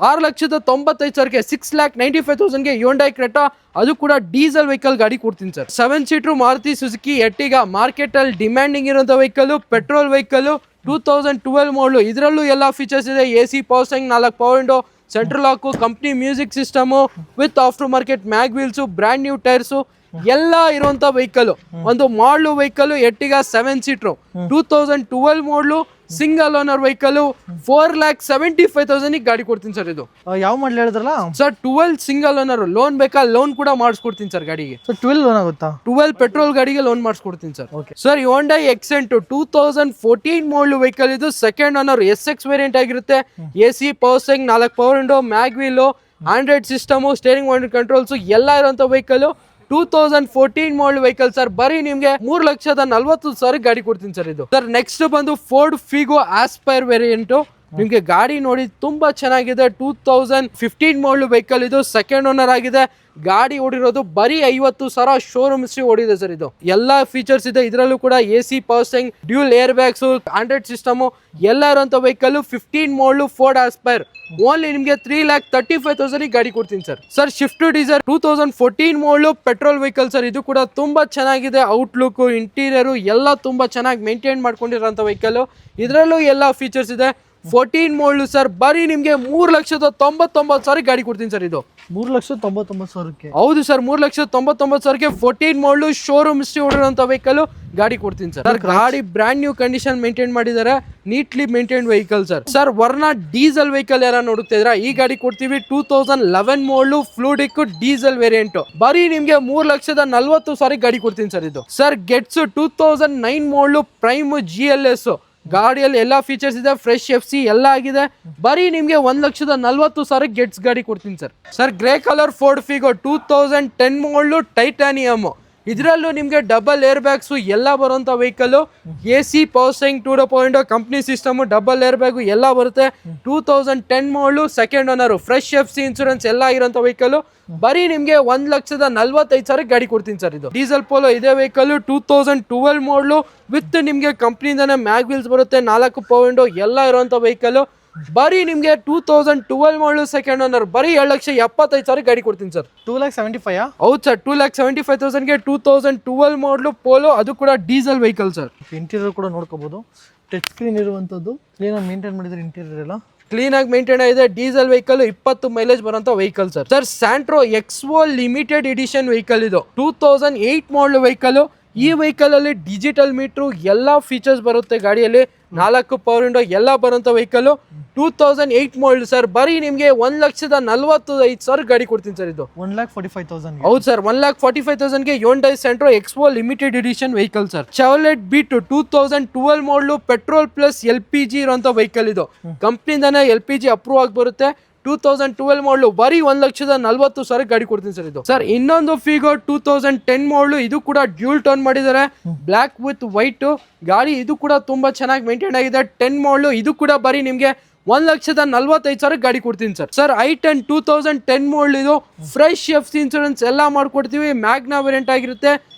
6,95,000ಗೆ 6,95,000ಗೆ ಯೋಂಡಾಯ್ ಕ್ರೆಟಾ, ಅದು ಕೂಡ ಡೀಸೆಲ್ ವೆಹಿಕಲ್ ಗಾಡಿ ಕೊಡ್ತೀನಿ sir. 7 seater Maruti Suzuki Ertiga, market ಅಲ್ಲಿ ಡಿಮ್ಯಾಂಡಿಂಗ್ ಇರುವಂತ ವೆಹಿಕಲ್, ಪೆಟ್ರೋಲ್ ವೆಹಿಕಲ್, 2012 ಮಾಡಲ್. ಇದರಲ್ಲೂ ಎಲ್ಲಾ ಫೀಚರ್ಸ್ ಇದೆ. AC, power steering, 4 power window, central lock, company music system with after market mag wheels, brand new tyres ಎಲ್ಲ ಇರುವಂತ ವೆಹಿಕಲ್. ಒಂದು ಮಾಡಲ್ ವೆಹಿಕಲ್ ಎರ್ಟಿಗಾ 7 ಸೀಟರ್, 2012 ಮಾಡಲ್, single owner vehicle, 4,75,000 ಗಾಡಿ ಕೊಡ್ತೀನಿ ಸರ್. ಇದು ಯಾವ ಮಾಡಲ್ ಹೇಳಿದ್ರಲ್ಲ ಸರ್? 12 single owner. ಲೋನ್ ಬೇಕಾ? ಲೋನ್ ಕೂಡ ಮಾಡಿಸ್ಕೊಡ್ತೀನಿ ಸರ್ ಗಾಡಿಗೆ. 12 ಲೋನ್ ಆಗುತ್ತಾ? 12 ಪೆಟ್ರೋಲ್ ಗಾಡಿಗೆ ಲೋನ್ ಮಾಡಿಸ್ಕೊಡ್ತೀನಿ sir. Sir Hyundai Xcent 2014 model vehicle, ಇದು ಸೆಕೆಂಡ್ ಓನರ್, SX ವೇರಿಯಂಟ್ ಆಗಿರುತ್ತೆ. AC, power steering, 4 power window, mag wheel, android system, steering mounted controls ಎಲ್ಲ ಇರುವಂತ ವೆಹಿಕಲ್. 2014 model vehicle sir. ಬರೀ ನಿಮ್ಗೆ 3,40,000 ಗಾಡಿ ಕೊಡ್ತೀನಿ ಸರ್ ಇದು. ಸರ್ ನೆಕ್ಸ್ಟ್ ಬಂದು ಫೋರ್ಡ್ ಫಿಗೋ ಆಸ್ಪೈರ್ ವೇರಿಯಂಟ್. ನಿಮ್ಗೆ ಗಾಡಿ ನೋಡಿ ತುಂಬಾ ಚೆನ್ನಾಗಿದೆ. 2015 ಮಾಡಲ್ ವೆಹಿಕಲ್, ಇದು ಸೆಕೆಂಡ್ ಓನರ್ ಆಗಿದೆ. ಗಾಡಿ ಓಡಿರೋದು ಬರೀ 50,000 ಶೋರೂಮ್ ಹಿಸ್ಟ್ರಿ ಓಡಿದೆ ಸರ್. ಇದು ಎಲ್ಲಾ ಫೀಚರ್ಸ್ ಇದೆ ಇದರಲ್ಲೂ ಕೂಡ. AC, power steering, dual air bags, android system ಎಲ್ಲ ಇರುವಂತ vehicle. 15 model Ford Aspire, only ನಿಮ್ಗೆ 3,35,000 ಗಾಡಿ ಕೊಡ್ತೀನಿ sir. Sir Swift Dzire 2014 model petrol vehicle sir. ಇದು ಕೂಡ ತುಂಬಾ ಚೆನ್ನಾಗಿದೆ. ಔಟ್ಲುಕ್, ಇಂಟೀರಿಯರ್ ಎಲ್ಲ ತುಂಬಾ ಚೆನ್ನಾಗಿ ಮೇಂಟೈನ್ ಮಾಡ್ಕೊಂಡಿರೋಂಥ ವೆಹಿಕಲ್. ಇದರಲ್ಲೂ ಎಲ್ಲಾ ಫೀಚರ್ಸ್ ಇದೆ. 14 ಮಾಡಲ್ ಸರ್. ಬರೀ ನಿಮ್ಗೆ 3,99,000 ಗಾಡಿ ಕೊಡ್ತೀನಿ ಸರ್. ಇದು 3,99,000ಕ್ಕೆ. ಹೌದು ಸರ್, 3,99,000ಗೆ 14 ಮಾಡಲ್ ಶೋರೂಮ್ ಹಿಸ್ಟ್ರಿ ಓಡಿರೋಂಥ ವೆಹಿಕಲ್ ಗಾಡಿ ಕೊಡ್ತೀನಿ ಸರ್. ಗಾಡಿ ಬ್ರ್ಯಾಂಡ್ ನ್ಯೂ ಕಂಡೀಷನ್ ಮೇಂಟೈನ್ ಮಾಡಿದ್ದಾರೆ, neatly maintain vehicle sir. Sir Verna diesel vehicle ಯಾರ ನೋಡುತ್ತಿದ್ರ? ಈ ಗಾಡಿ ಕೊಡ್ತೀವಿ. 2011 ಮಾಡಲ್ ಫ್ಲೂಡಿಕ್ ಡೀಸೆಲ್ ವೇರಿಯಂಟ್. ಬರೀ ನಿಮ್ಗೆ 3,40,000 ಗಾಡಿ ಕೊಡ್ತೀನಿ ಸರ್. ಇದು ಸರ್ ಗೆಟ್ಸ್ 2009 ಮಾಡಲ್ ಪ್ರೈಮ್ GLS. ಗಾಡಿಯಲ್ಲಿ ಎಲ್ಲಾ ಫೀಚರ್ಸ್ ಇದೆ, ಫ್ರೆಶ್ FC ಎಲ್ಲ ಆಗಿದೆ. ಬರೀ ನಿಮ್ಗೆ 1,40,000 ಗೆಟ್ಸ್ ಗಾಡಿ ಕೊಡ್ತೀನಿ sir. Sir grey colour Ford Figo 2010 model titanium. ಇದರಲ್ಲೂ ನಿಮ್ಗೆ ಡಬಲ್ ಏರ್ ಬ್ಯಾಗ್ಸ್ ಎಲ್ಲ ಬರುವಂತ vehicle. AC, power steering, 2 power window, company system, double air bag ಎಲ್ಲ ಬರುತ್ತೆ. 2010 model, second owner, fresh FC insurance ಎಲ್ಲ ಇರೋಂಥ ವೆಹಿಕಲ್. ಬರೀ ನಿಮ್ಗೆ 1,45,000 ಗಾಡಿ ಕೊಡ್ತೀನಿ ಸರ್. ಇದು ಡೀಸೆಲ್ ಪೋಲೋ ಇದೇ ವೆಹಿಕಲ್. 2012 ಮಾಡಲ್ ವಿತ್ ನಿಮ್ಗೆ ಕಂಪ್ನಿಯಿಂದಾನೆ ಮ್ಯಾಗ್ ವೀಲ್ಸ್ ಬರುತ್ತೆ, 4 ಪವರ್ ವಿಂಡೋ ಎಲ್ಲ ಇರುವಂತ ವೆಹಿಕಲ್. ಬರೀ ನಿಮ್ಗೆ 2012 ಮಾಡಲ್ ಸೆಕೆಂಡ್ ಓನರ್, ಬರೀ 7,75,000 ಗಾಡಿ ಕೊಡ್ತೀನಿ ಸರ್. 2,75,000? ಹೌದು ಸರ್, 2,75,000ಗೆ 2012 ಮಾಡಲ್ ಪೋಲೋ, ಅದು ಕೂಡ ಡೀಸೆಲ್ ವೆಹಿಕಲ್ ಸರ್. ಇಂಟೀರಿಯರ್ ಕೂಡ ನೋಡ್ಕೋಬಹುದು. ಟಚ್ ಸ್ಕ್ರೀನ್ ಇರುವಂತದ್ದು, ಕ್ಲೀನಾಗಿ ಮೇಂಟೈನ್ ಮಾಡಿದ್ರೆ ಇಂಟೀರಿಯರ್ ಎಲ್ಲ ಕ್ಲೀನ್ ಆಗಿ ಮೇಂಟೈನ್ ಆಗಿದೆ. ಡೀಸೆಲ್ ವೆಹಿಕಲ್, 20 ಮೈಲೇಜ್ ಬರುವಂತ vehicle sir. Sir Santro expo limited edition vehicle. ಇದು 2008 ಮಾಡಲ್ ವೆಹಿಕಲ್. ಈ ವೆಹಿಕಲ್ ಅಲ್ಲಿ ಡಿಜಿಟಲ್ ಮೀಟರ್ ಎಲ್ಲಾ ಫೀಚರ್ಸ್ ಬರುತ್ತೆ ಗಾಡಿಯಲ್ಲಿ. 4 ಪವರ್ ವಿಂಡೋ ಎಲ್ಲ ಬರುವಂತ ವೆಹಿಕಲ್. 2008 model sir. ಬರೀ ನಿಮ್ಗೆ 1,45,000 ಗಾಡಿ ಕೊಡ್ತೀನಿ ಸರ್. ಇದು 1,45,000. ಹೌದು ಸರ್, 1,45,000ಗೆ Hyundai Santro expo limited edition vehicle sir. Chevrolet Beat 2012 model petrol plus LPG ಇರುವಂತ ವೆಹಿಕಲ್. ಇದು ಕಂಪ್ನಿಯಿಂದಾನೆ LPG ಅಪ್ರೂವ್ ಆಗಿ ಬರುತ್ತೆ. 2012 ಮಾಡಲ್, ಬರೀ 1,40,000 ಗಾಡಿ ಕೊಡ್ತೀನಿ ಸರ್. ಇದು ಸರ್ ಇನ್ನೊಂದು ಫಿಗೋ 2010 ಮಾಡಲ್. ಇದು ಕೂಡ ಡ್ಯೂಲ್ ಟೋನ್ ಮಾಡಿದ್ದಾರೆ, ಬ್ಲಾಕ್ ವಿತ್ ವೈಟ್ ಗಾಡಿ. ಇದು ಕೂಡ ತುಂಬಾ ಚೆನ್ನಾಗಿ ಮೇಂಟೈನ್ ಆಗಿದೆ. 10 ಮಾಡಲ್. ಇದು ಕೂಡ ಬರೀ ನಿಮ್ಗೆ 1,45,000 ಗಾಡಿ ಕೊಡ್ತೀನಿ ಸರ್. ಸರ್ i10 2010 ಮಾಡಲ್. ಇದು ಫ್ರೆಶ್ FC ಇನ್ಸೂರೆನ್ಸ್ ಎಲ್ಲ ಮಾಡ್ಕೊಡ್ತೀವಿ. ಮ್ಯಾಗ್ನಾ ವೇರಿಯಂಟ್ ಆಗಿರುತ್ತೆ.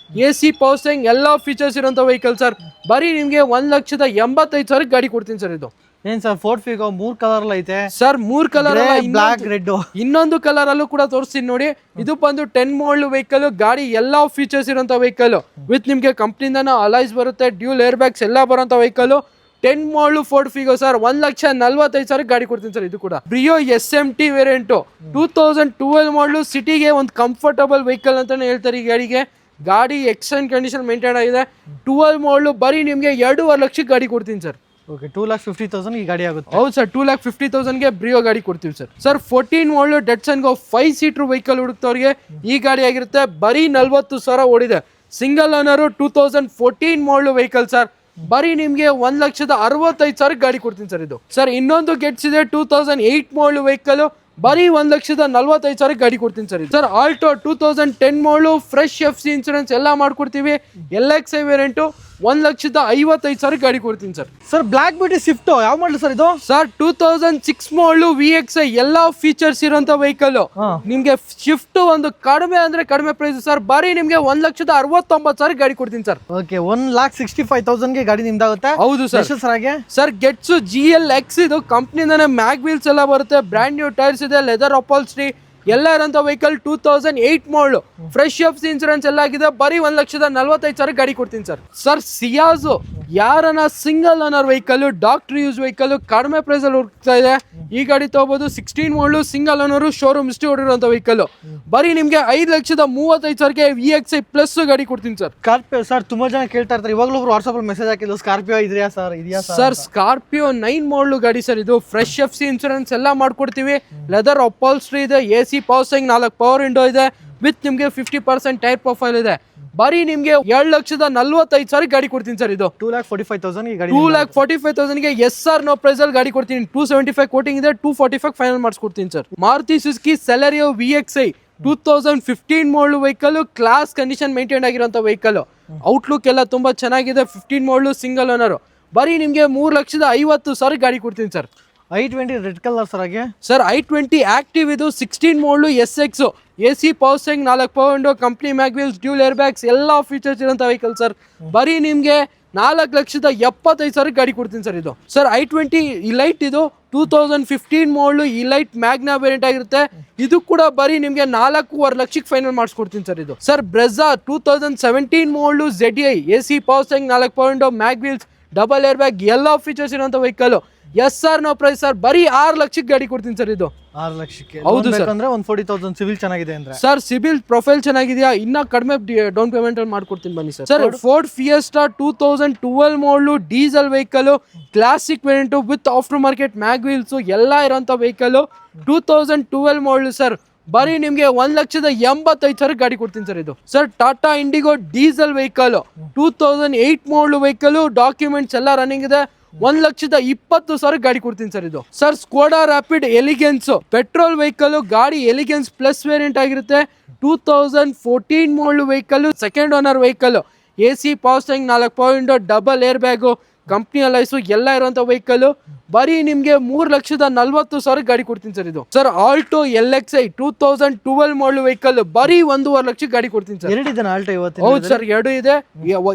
AC, ಪವರ್ ಸ್ಟೇರಿಂಗ್ ಎಲ್ಲ ಫೀಚರ್ಸ್ ಇರುವಂತ ವೆಹಿಕಲ್ ಸರ್. ಬರೀ ನಿಮ್ಗೆ 1,85,000 ಗಾಡಿ ಕೊಡ್ತೀನಿ ಸರ್. ಇದು ಏನ್ ಸರ್ ಫೋರ್ಡ್ ಫಿಗೋ 3 ಕಲರ್ ಐತೆ ಸರ್ 3 ಕಲರ್ ಬ್ಲಾಕ್ ರೆಡ್ ಇನ್ನೊಂದು ಕಲರ್ ಅಲ್ಲೂ ಕೂಡ ತೋರಿಸ್ತೀನಿ ನೋಡಿ. ಇದು ಬಂದು 10 ಮಾಡಲ್ ವೆಹಿಕಲ್, ಗಾಡಿ ಎಲ್ಲಾ ಫೀಚರ್ಸ್ ಇರುವಂತ ವೆಹಿಕಲ್ ವಿತ್ ನಿಮ್ಗೆ ಕಂಪ್ನಿಯಿಂದ ಅಲೈಸ್ ಬರುತ್ತೆ, ಡ್ಯೂಲ್ ಏರ್ ಬ್ಯಾಗ್ಸ್ ಎಲ್ಲ ಬರುವಂತ ವೆಹಿಕಲ್. 10 ಮಾಡಲ್ ಫೋರ್ಡ್ ಫಿಗೋ ಸರ್ 1,45,000 ಗಾಡಿ ಕೊಡ್ತೀನಿ ಸರ್. ಇದು ಕೂಡ ಬ್ರಿಯೋ SMT ವೇರಿಯಂಟ್ 2012 ಮಾಡಲು, ಸಿಟಿಗೆ ಒಂದು ಕಂಫರ್ಟಬಲ್ ವೆಹಿಕಲ್ ಅಂತಾನೆ ಹೇಳ್ತಾರೆ ಈ ಗಾಡಿಗೆ. ಗಾಡಿ ಎಕ್ಸಲೆಂಟ್ ಕಂಡೀಷನ್ ಮೇಂಟೈನ್ ಆಗಿದೆ. 12 ಮಾಡಲು ಬರೀ ನಿಮ್ಗೆ 2.5 ಲಕ್ಷಕ್ಕೆ ಗಾಡಿ ಕೊಡ್ತೀನಿ ಸರ್. ಓಕೆ 2,50,000 ಈ ಗಾಡಿ ಆಗುತ್ತೆ. ಹೌದು ಸರ್, 2,50,000ಗೆ ಬ್ರಿಯೋ ಗಾಡಿ ಕೊಡ್ತೀವಿ ಸರ್. ಸರ್ 14 ಮಾಡಲು ಡೆಟ್ಸನ್ಗೋ 5 ಸೀಟರ್ ವೆಹಿಕಲ್ ಹುಡುಕ್ತವ್ರಿಗೆ ಈ ಗಾಡಿ ಆಗಿರುತ್ತೆ. ಬರೀ 40,000 ಓಡಿದೆ. ಸಿಂಗಲ್ ಓನರು 2014 ಮಾಡಲು ವೆಹಿಕಲ್ ಸರ್. ಬರೀ ನಿಮ್ಗೆ 1,65,000 ಗಾಡಿ ಕೊಡ್ತೀನಿ ಸರ್. ಇದು ಸರ್ ಇನ್ನೊಂದು ಗೆಟ್ಸ್ ಇದೆ 2008 ಮಾಡಲು ವೆಹಿಕಲ್, ಬರೀ 1,45,000 ಗಾಡಿ ಕೊಡ್ತೀನಿ ಸರ್. ಸರ್ ಆಲ್ಟೋ 2010 ಮಾಡಲು, ಫ್ರೆಶ್ FC ಇನ್ಸೂರೆನ್ಸ್ ಎಲ್ಲ ಮಾಡ್ಕೊಡ್ತೀವಿ. LXI ವೇರಿಯಂಟು 1,55,000 ಗಾಡಿ ಕೊಡ್ತೀನಿ sir. Sir block beauty Swift ಯಾವ ಮಾಡಲು ಸರ್ ಇದು? ಸರ್ 2006 ಮಾಡಲು VXI ಎಲ್ಲಾ ಫೀಚರ್ಸ್ ಇರೋಂತ ವೆಹಿಕಲ್. ನಿಮ್ಗೆ ಶಿಫ್ಟ್ ಒಂದು ಕಡಿಮೆ ಅಂದ್ರೆ ಕಡಿಮೆ ಪ್ರೈಸ್ ಸರ್. ಬರೀ ನಿಮ್ಗೆ 1,69,000 ಗಾಡಿ ಕೊಡ್ತೀನಿ ಸರ್. ಓಕೆ 1,65,000ಗೆ ಗಾಡಿ ನಿಮ್ದಾಗುತ್ತೆ. ಹೌದು ಸರ್. ಸರ್ ಹಾಗೆ ಸರ್ ಗೆಟ್ಸ್ GLX ಇದು ಕಂಪ್ನಿಯಿಂದಾನೆ ಮ್ಯಾಗ್ ವೀಲ್ಸ್ ಎಲ್ಲ ಬರುತ್ತೆ, ಬ್ರ್ಯಾಂಡ್ ನ್ಯೂ ಟೈರ್ಸ್ ಇದೆ, ಲೆದರ್ ಅಪಾಲ್ಸ್ಟ್ರಿ ಎಲ್ಲ ಇರೋಂಥ ವೆಹಿಕಲ್. 2008 ಮಾಡಲು, ಫ್ರೆಶ್ FC ಇನ್ಸೂರೆನ್ಸ್ ಎಲ್ಲ ಆಗಿದೆ. ಬರೀ 1,45,000 ಗಾಡಿ ಕೊಡ್ತೀನಿ ಸರ್. ಸರ್ ಸಿಯಾಜು ಯಾರನ್ನ single owner vehicle, doctor use vehicle ಕಡಿಮೆ ಪ್ರೈಸ್ ಅಲ್ಲಿ ಹುಡುಕ್ತಾ ಇದೆ ಈ ಗಾಡಿ ತಗೋಬಹುದು. 16 model, single owner, showroom history ಹೊಡಿರುವಂತ ವೆಹಿಕಲ್. ಬರೀ ನಿಮ್ಗೆ 5,35,000ಗೆ VXI ಪ್ಲಸ್ ಗಾಡಿ ಕೊಡ್ತೀನಿ ಸರ್. ಸ್ಕಾರ್ಪಿಯೋ ಸರ್ ತುಂಬಾ ಜನ ಕೇಳ್ತಾ ಇರ್ತಾರೆ, ಇವಾಗಲೂ ವಾಟ್ಸ್ಆಪ್ ಅಲ್ಲಿ ಮೆಸೇಜ್ ಹಾಕಿದ್ರು ಸ್ಕಾರ್ಪಿಯೋ ಇದೆಯಾ ಸರ್? ಇದೆಯಾ ಸರ್? ಸ್ಕಾರ್ಪಿಯೋ 9 ಮಾಡಲು ಗಾಡಿ ಸರ್. ಇದು ಫ್ರೆಶ್ FC ಇನ್ಸೂರೆನ್ಸ್ ಎಲ್ಲ ಮಾಡ್ಕೊಡ್ತೀವಿ. ಲೆದರ್ ಅಪಾಲ್ಸ್ಟ್ರಿ ಇದೆ, AC power steering, 4 power window ಇದೆ ವಿತ್ ನಿಮ್ಗೆ 50% ಟೈರ್ ಪ್ರೊಫೈಲ್ ಇದೆ. ಬರೀ ನಿಮ್ಗೆ 7,45,000 ಗಾಡಿ ಕೊಡ್ತೀನಿ ಸರ್. ಇದು 2,45,000 ಈ ಗಾಡಿ 2,45,000ಗೆ SR ನೋ ಪ್ರೈಸ್ ಅಲ್ಲಿ ಗಾಡಿ ಕೊಡ್ತೀನಿ. 275 ಕೋಟಿಂಗ್ ಇದೆ, 245 ಫೈನಲ್ ಮಾಡಿಸ್ಕೊಡ್ತೀನಿ sir. Maruti Suzuki Celerio VXI 2015 model vehicle, class condition maintain ಆಗಿರುವಂತ ವೆಹಿಕಲ್. ಔಟ್ಲುಕ್ ಎಲ್ಲ ತುಂಬಾ ಚೆನ್ನಾಗಿದೆ. 15 ಮಾಡಲು, ಸಿಂಗಲ್ ಓನರ್. ಬರೀ ನಿಮ್ಗೆ 3,50,000 ಗಾಡಿ ಕೊಡ್ತೀನಿ sir. i20 red colour sir ಹಾಗೆ. ಸರ್ i20 ಆಕ್ಟಿವ್ ಇದು 16 ಮಾಡಲು, SX, AC power steering, 4 power window, company mag wheels, dual air bags ಎಲ್ಲ ಫೀಚರ್ಸ್ ಇರೋಂಥ ವೆಹಿಕಲ್ ಸರ್. ಬರೀ ನಿಮ್ಗೆ 4,75,000 ಗಾಡಿ ಕೊಡ್ತೀನಿ ಸರ್. ಇದು ಸರ್ i20 ಇಲೈಟ್ ಇದು 2015 ಮಾಡಲು, ಇಲೈಟ್ ಮ್ಯಾಗ್ನಾ ವೇರಿಯಂಟ್ ಆಗಿರುತ್ತೆ. ಇದು ಕೂಡ ಬರೀ ನಿಮ್ಗೆ 4.25 ಲಕ್ಷಕ್ಕೆ ಫೈನಲ್ ಮಾಡಿಸ್ಕೊಡ್ತೀನಿ ಸರ್. ಇದು ಸರ್ ಬ್ರೆಜಾ 2017 ಮಾಡಲು, ZI, AC power steering, 4 power window, mag wheels, double air bag ಎಲ್ಲ ಫೀಚರ್ಸ್ ಇರೋಂಥ vehicle. SR no price sir. ಬರೀ 6 ಲಕ್ಷಕ್ಕೆ ಗಾಡಿ ಕೊಡ್ತೀನಿ ಸರ್. ಇದು 6 ಲಕ್ಷಕ್ಕೆ. ಹೌದು ಸರ್. ಅಂದ್ರೆ 140,000 ಸಿವಿಲ್ ಚೆನ್ನಾಗಿದೆ ಅಂದ್ರೆ ಸರ್. ಸಿಬಿಲ್ ಪ್ರೊಫೈಲ್ ಚೆನ್ನಾಗಿದೆಯಾ? ಇನ್ನ ಕಡಿಮೆ ಡೌನ್ ಪೇಮೆಂಟ್ ಅಲ್ಲಿ ಮಾಡ್ಕೊಡ್ತೀನಿ ಬನ್ನಿ ಸರ್. ಸರ್ ಫೋರ್ಡ್ ಫಿಯೆಸ್ಟಾ 2012 ಮಾಡಲು, diesel vehicle, classic variant with after market mag wheels ಎಲ್ಲ ಇರೋಂಥ ವೆಹಿಕಲ್. 2012 ಮಾಡಲು ಸರ್. ಬರೀ ನಿಮ್ಗೆ 1,85,000 ಗಾಡಿ ಕೊಡ್ತೀನಿ ಸರ್. ಇದು sir Tata IndiGo diesel vehicle 2008 model vehicle, documents ಎಲ್ಲ ರನ್ನಿಂಗ್ ಇದೆ. 1,20,000 ಗಾಡಿ ಕೊಡ್ತೀನಿ ಸರ್. ಇದು sir Skoda rapid elegance petrol vehicle, ಗಾಡಿ ಎಲಿಗೆನ್ಸ್ ಪ್ಲಸ್ ವೇರಿಯಂಟ್ ಆಗಿರುತ್ತೆ. 2014 ಮಾಡಲು vehicle, second owner vehicle, AC power steering, 4 power window, double air bag, company ಅಲೈಸು ಎಲ್ಲ ಇರುವಂತ ವೆಹಿಕಲ್. ಬರೀ ನಿಮ್ಗೆ 3,40,000 ಗಾಡಿ ಕೊಡ್ತೀನಿ ಸರ್. ಇದು ಸರ್ ಆಲ್ಟೋ LXI 2012 ಮಾಡಲು ವೆಹಿಕಲ್, ಬರೀ 1.5 ಲಕ್ಷಕ್ಕೆ ಗಾಡಿ ಕೊಡ್ತೀನಿ ಸರ್. ಎರಡಿದೆ ಆಲ್ಟೋ ಇವತ್ತು? ಹೌದು ಸರ್, 2 ಇದೆ.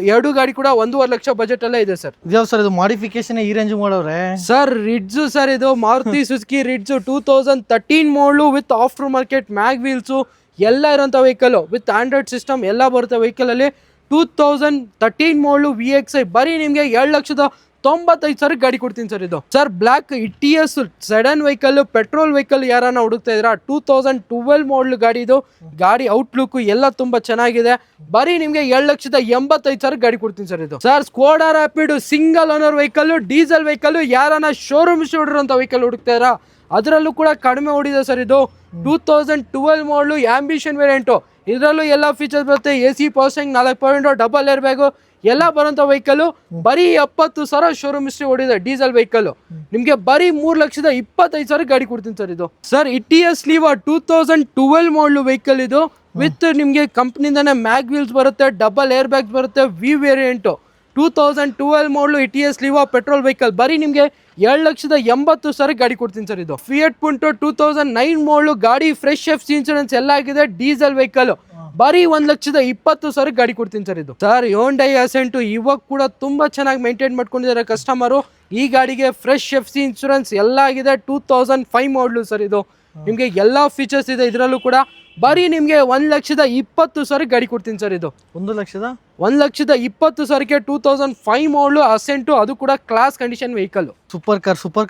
2 ಗಾಡಿ ಕೂಡ 1.5 ಲಕ್ಷ ಬಜೆಟ್ ಅಲ್ಲೇ ಇದೆ ಸರ್. ಇದ್ಯಾವ ಸರ್ ಇದು ಮಾಡಿಫಿಕೇಶನ್ ಈ ರೇಂಜ್ ಮಾಡೋರೆ? Sir ridge sir. ಇದು ಮಾರುತಿ ಸುಜುಕಿ ರಿಡ್ಜ್ 2013 ಮಾಡಲು with after market mag wheels ಎಲ್ಲ ಇರೋಂಥ ವೆಹಿಕಲ್ ವಿತ್ ಆಂಡ್ರಾಯ್ಡ್ ಸಿಸ್ಟಮ್ ಎಲ್ಲ ಬರುತ್ತೆ ವೆಹಿಕಲ್ ಅಲ್ಲಿ. 2013 ಮಾಡಲು VXI, ಬರೀ ನಿಮ್ಗೆ 7,95,000 ಗಾಡಿ ಕೊಡ್ತೀನಿ ಸರ್. ಇದು sir black Etios sedan vehicle, petrol vehicle ಯಾರನ್ನ ಹುಡುಕ್ತಾ ಇದ್ರ 2012 ಮಾಡಲು ಗಾಡಿ. ಇದು ಗಾಡಿ ಔಟ್ಲುಕ್ ಎಲ್ಲ ತುಂಬಾ ಚೆನ್ನಾಗಿದೆ. ಬರೀ ನಿಮ್ಗೆ 7,85,000 ಗಾಡಿ ಕೊಡ್ತೀನಿ ಸರ್. ಇದು sir Skoda rapid single owner vehicle, diesel vehicle ಯಾರನ್ನ ಶೋರೂಮ್ ಹೊಡಿರೋಂಥ ವೆಹಿಕಲ್ ಹುಡುಕ್ತಾ ಇದ್ರ ಅದರಲ್ಲೂ ಕೂಡ ಕಡಿಮೆ ಓಡಿದೆ ಸರ್. ಇದು 2012 ಮಾಡಲು, ಆಂಬಿಷನ್ ವೇರಿಯಂಟು. ಇದರಲ್ಲೂ ಎಲ್ಲ ಫೀಚರ್ಸ್ ಬರುತ್ತೆ. AC power steering, 4 power window, double air bag ಎಲ್ಲ ಬರೋಂಥ ವೆಹಿಕಲ್. ಬರೀ 70,000 ಶೋರೂಮ್ ಹಿಸ್ಟ್ರಿ ಓಡಿದೆ ಡೀಸೆಲ್ ವೆಹಿಕಲ್. ನಿಮ್ಗೆ ಬರೀ 3,25,000 ಗಾಡಿ ಕೊಡ್ತೀನಿ ಸರ್. ಇದು ಸರ್ ಇಟಿಎಸ್ ಲೀವಾ 2012 ಮಾಡಲು ವೆಹಿಕಲ್. ಇದು ವಿತ್ ನಿಮ್ಗೆ ಕಂಪ್ನಿಯಿಂದಾನೆ ಮ್ಯಾಗ್ ವೀಲ್ಸ್ ಬರುತ್ತೆ, ಡಬಲ್ ಏರ್ ಬ್ಯಾಗ್ಸ್ ಬರುತ್ತೆ, V ವೇರಿಯಂಟು. 2012 ಮಾಡಲು ಇಟಿಎಸ್ ಲೀವಾ ಪೆಟ್ರೋಲ್ ವೆಹಿಕಲ್. ಬರೀ ನಿಮ್ಗೆ 7,80,000 ಗಾಡಿ ಕೊಡ್ತೀನಿ ಸರ್. ಇದು ಫಿಯಟ್ ಪುಂಟೋ 2009 ಮಾಡಲು ಗಾಡಿ, ಫ್ರೆಶ್ FC ಇನ್ಸೂರೆನ್ಸ್ ಎಲ್ಲ ಆಗಿದೆ, ಡೀಸೆಲ್ ವೆಹಿಕಲ್. ಬರೀ 1,20,000 ಗಾಡಿ ಕೊಡ್ತೀನಿ ಸರ್ ಇದು. ಸರ್ Hyundai Accent ಇವಾಗ ಕೂಡ ತುಂಬಾ ಚೆನ್ನಾಗಿ ಮೇಂಟೈನ್ ಮಾಡ್ಕೊಂಡಿದ್ದಾರೆ ಕಸ್ಟಮರು. ಈ ಗಾಡಿಗೆ ಫ್ರೆಶ್ FC ಇನ್ಶೂರೆನ್ಸ್ ಎಲ್ಲ ಆಗಿದೆ. 2005 ಮಾಡಲು ಸರ್ ಇದು. ನಿಮ್ಗೆ ಎಲ್ಲಾ ಫೀಚರ್ಸ್ ಇದೆ ಇದರಲ್ಲೂ ಕೂಡ. ಬರೀ ನಿಮ್ಗೆ 1,20,000 ಗಾಡಿ ಕೊಡ್ತೀನಿ ಸರ್ ಇದು. 1,20,000ಕ್ಕೆ 2005 ಮಾಡಲು ಅಸೆಂಟ್, ಅದು ಕೂಡ class condition vehicle. Super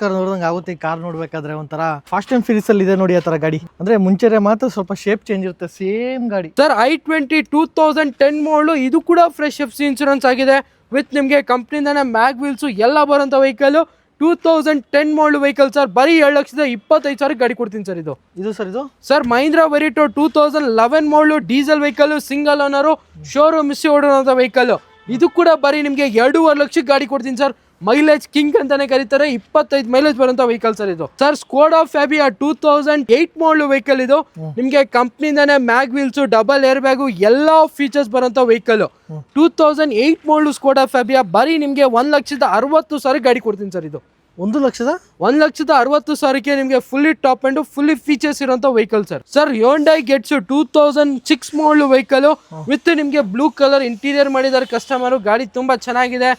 car ನೋಡಿದಂಗೆ ಆಗುತ್ತೆ. ಈ ಕಾರ್ ನೋಡ್ಬೇಕಾದ್ರೆ ಒಂಥರ ಫಾಸ್ಟ್ ಅಂಡ್ ಫ್ಯೂರಿಯಸ್ ಅಲ್ಲಿ ಇದೆ ನೋಡಿ ಆ ತರ ಗಾಡಿ. ಅಂದ್ರೆ ಮುಂಚೆ ಮಾತ್ರ ಸ್ವಲ್ಪ ಶೇಪ್ ಚೇಂಜ್ ಇರುತ್ತೆ, ಸೇಮ್ ಗಾಡಿ. ಸರ್ i20 2010 ಮಾಡಲು, ಇದು ಕೂಡ ಫ್ರೆಶ್ FC ಇನ್ಶೂರೆನ್ಸ್ ಆಗಿದೆ ವಿತ್ ನಿಮ್ಗೆ ಕಂಪ್ನಿಯಿಂದಾನೆ ಮ್ಯಾಗ್ ವೀಲ್ಸ್ ಎಲ್ಲ ಬರೋಂಥ ವೆಹಿಕಲ್. 2010 model vehicle sir. ಬರೀ 7,25,000 ಗಾಡಿ ಕೊಡ್ತೀನಿ ಸರ್ ಇದು. Sir Mahindra Verito 2011 model diesel vehicle, single owner, showroom ಮಿಸ್ ಓಡಿರೋಂಥ ವೆಹಿಕಲ್. ಇದು ಕೂಡ ಬರೀ ನಿಮ್ಗೆ 2.5 ಲಕ್ಷಕ್ಕೆ ಗಾಡಿ ಕೊಡ್ತೀನಿ ಸರ್. ಮೈಲೇಜ್ ಕಿಂಗ್ ಅಂತಾನೆ ಕರೀತಾರೆ, 25 ಮೈಲೇಜ್ ಬರುವಂತ ವೆಹಿಕಲ್ ಸರ್ ಇದು. Sir Skoda Fabia 2008 model vehicle ಇದು. ನಿಮ್ಗೆ ಕಂಪ್ನಿಯಿಂದಾನೆ mag wheels, double air bag ಎಲ್ಲಾ ಫೀಚರ್ಸ್ ಬರುವಂತ ವೆಹಿಕಲ್. 2008 model Skoda Fabia. ಬರೀ ನಿಮ್ಗೆ 1,60,000 ಗಾಡಿ ಕೊಡ್ತೀನಿ ಸರ್ ಇದು. 1,60,000ಕ್ಕೆ ನಿಮ್ಗೆ fully top end fully features ಇರುವಂತ vehicle sir. Sir Hyundai Getz 2006 model vehicle with ನಿಮ್ಗೆ ಬ್ಲೂ ಕಲರ್ ಇಂಟೀರಿಯರ್ ಮಾಡಿದ್ದಾರೆ ಕಸ್ಟಮರ್. ಗಾಡಿ ತುಂಬಾ ಚೆನ್ನಾಗಿದೆ.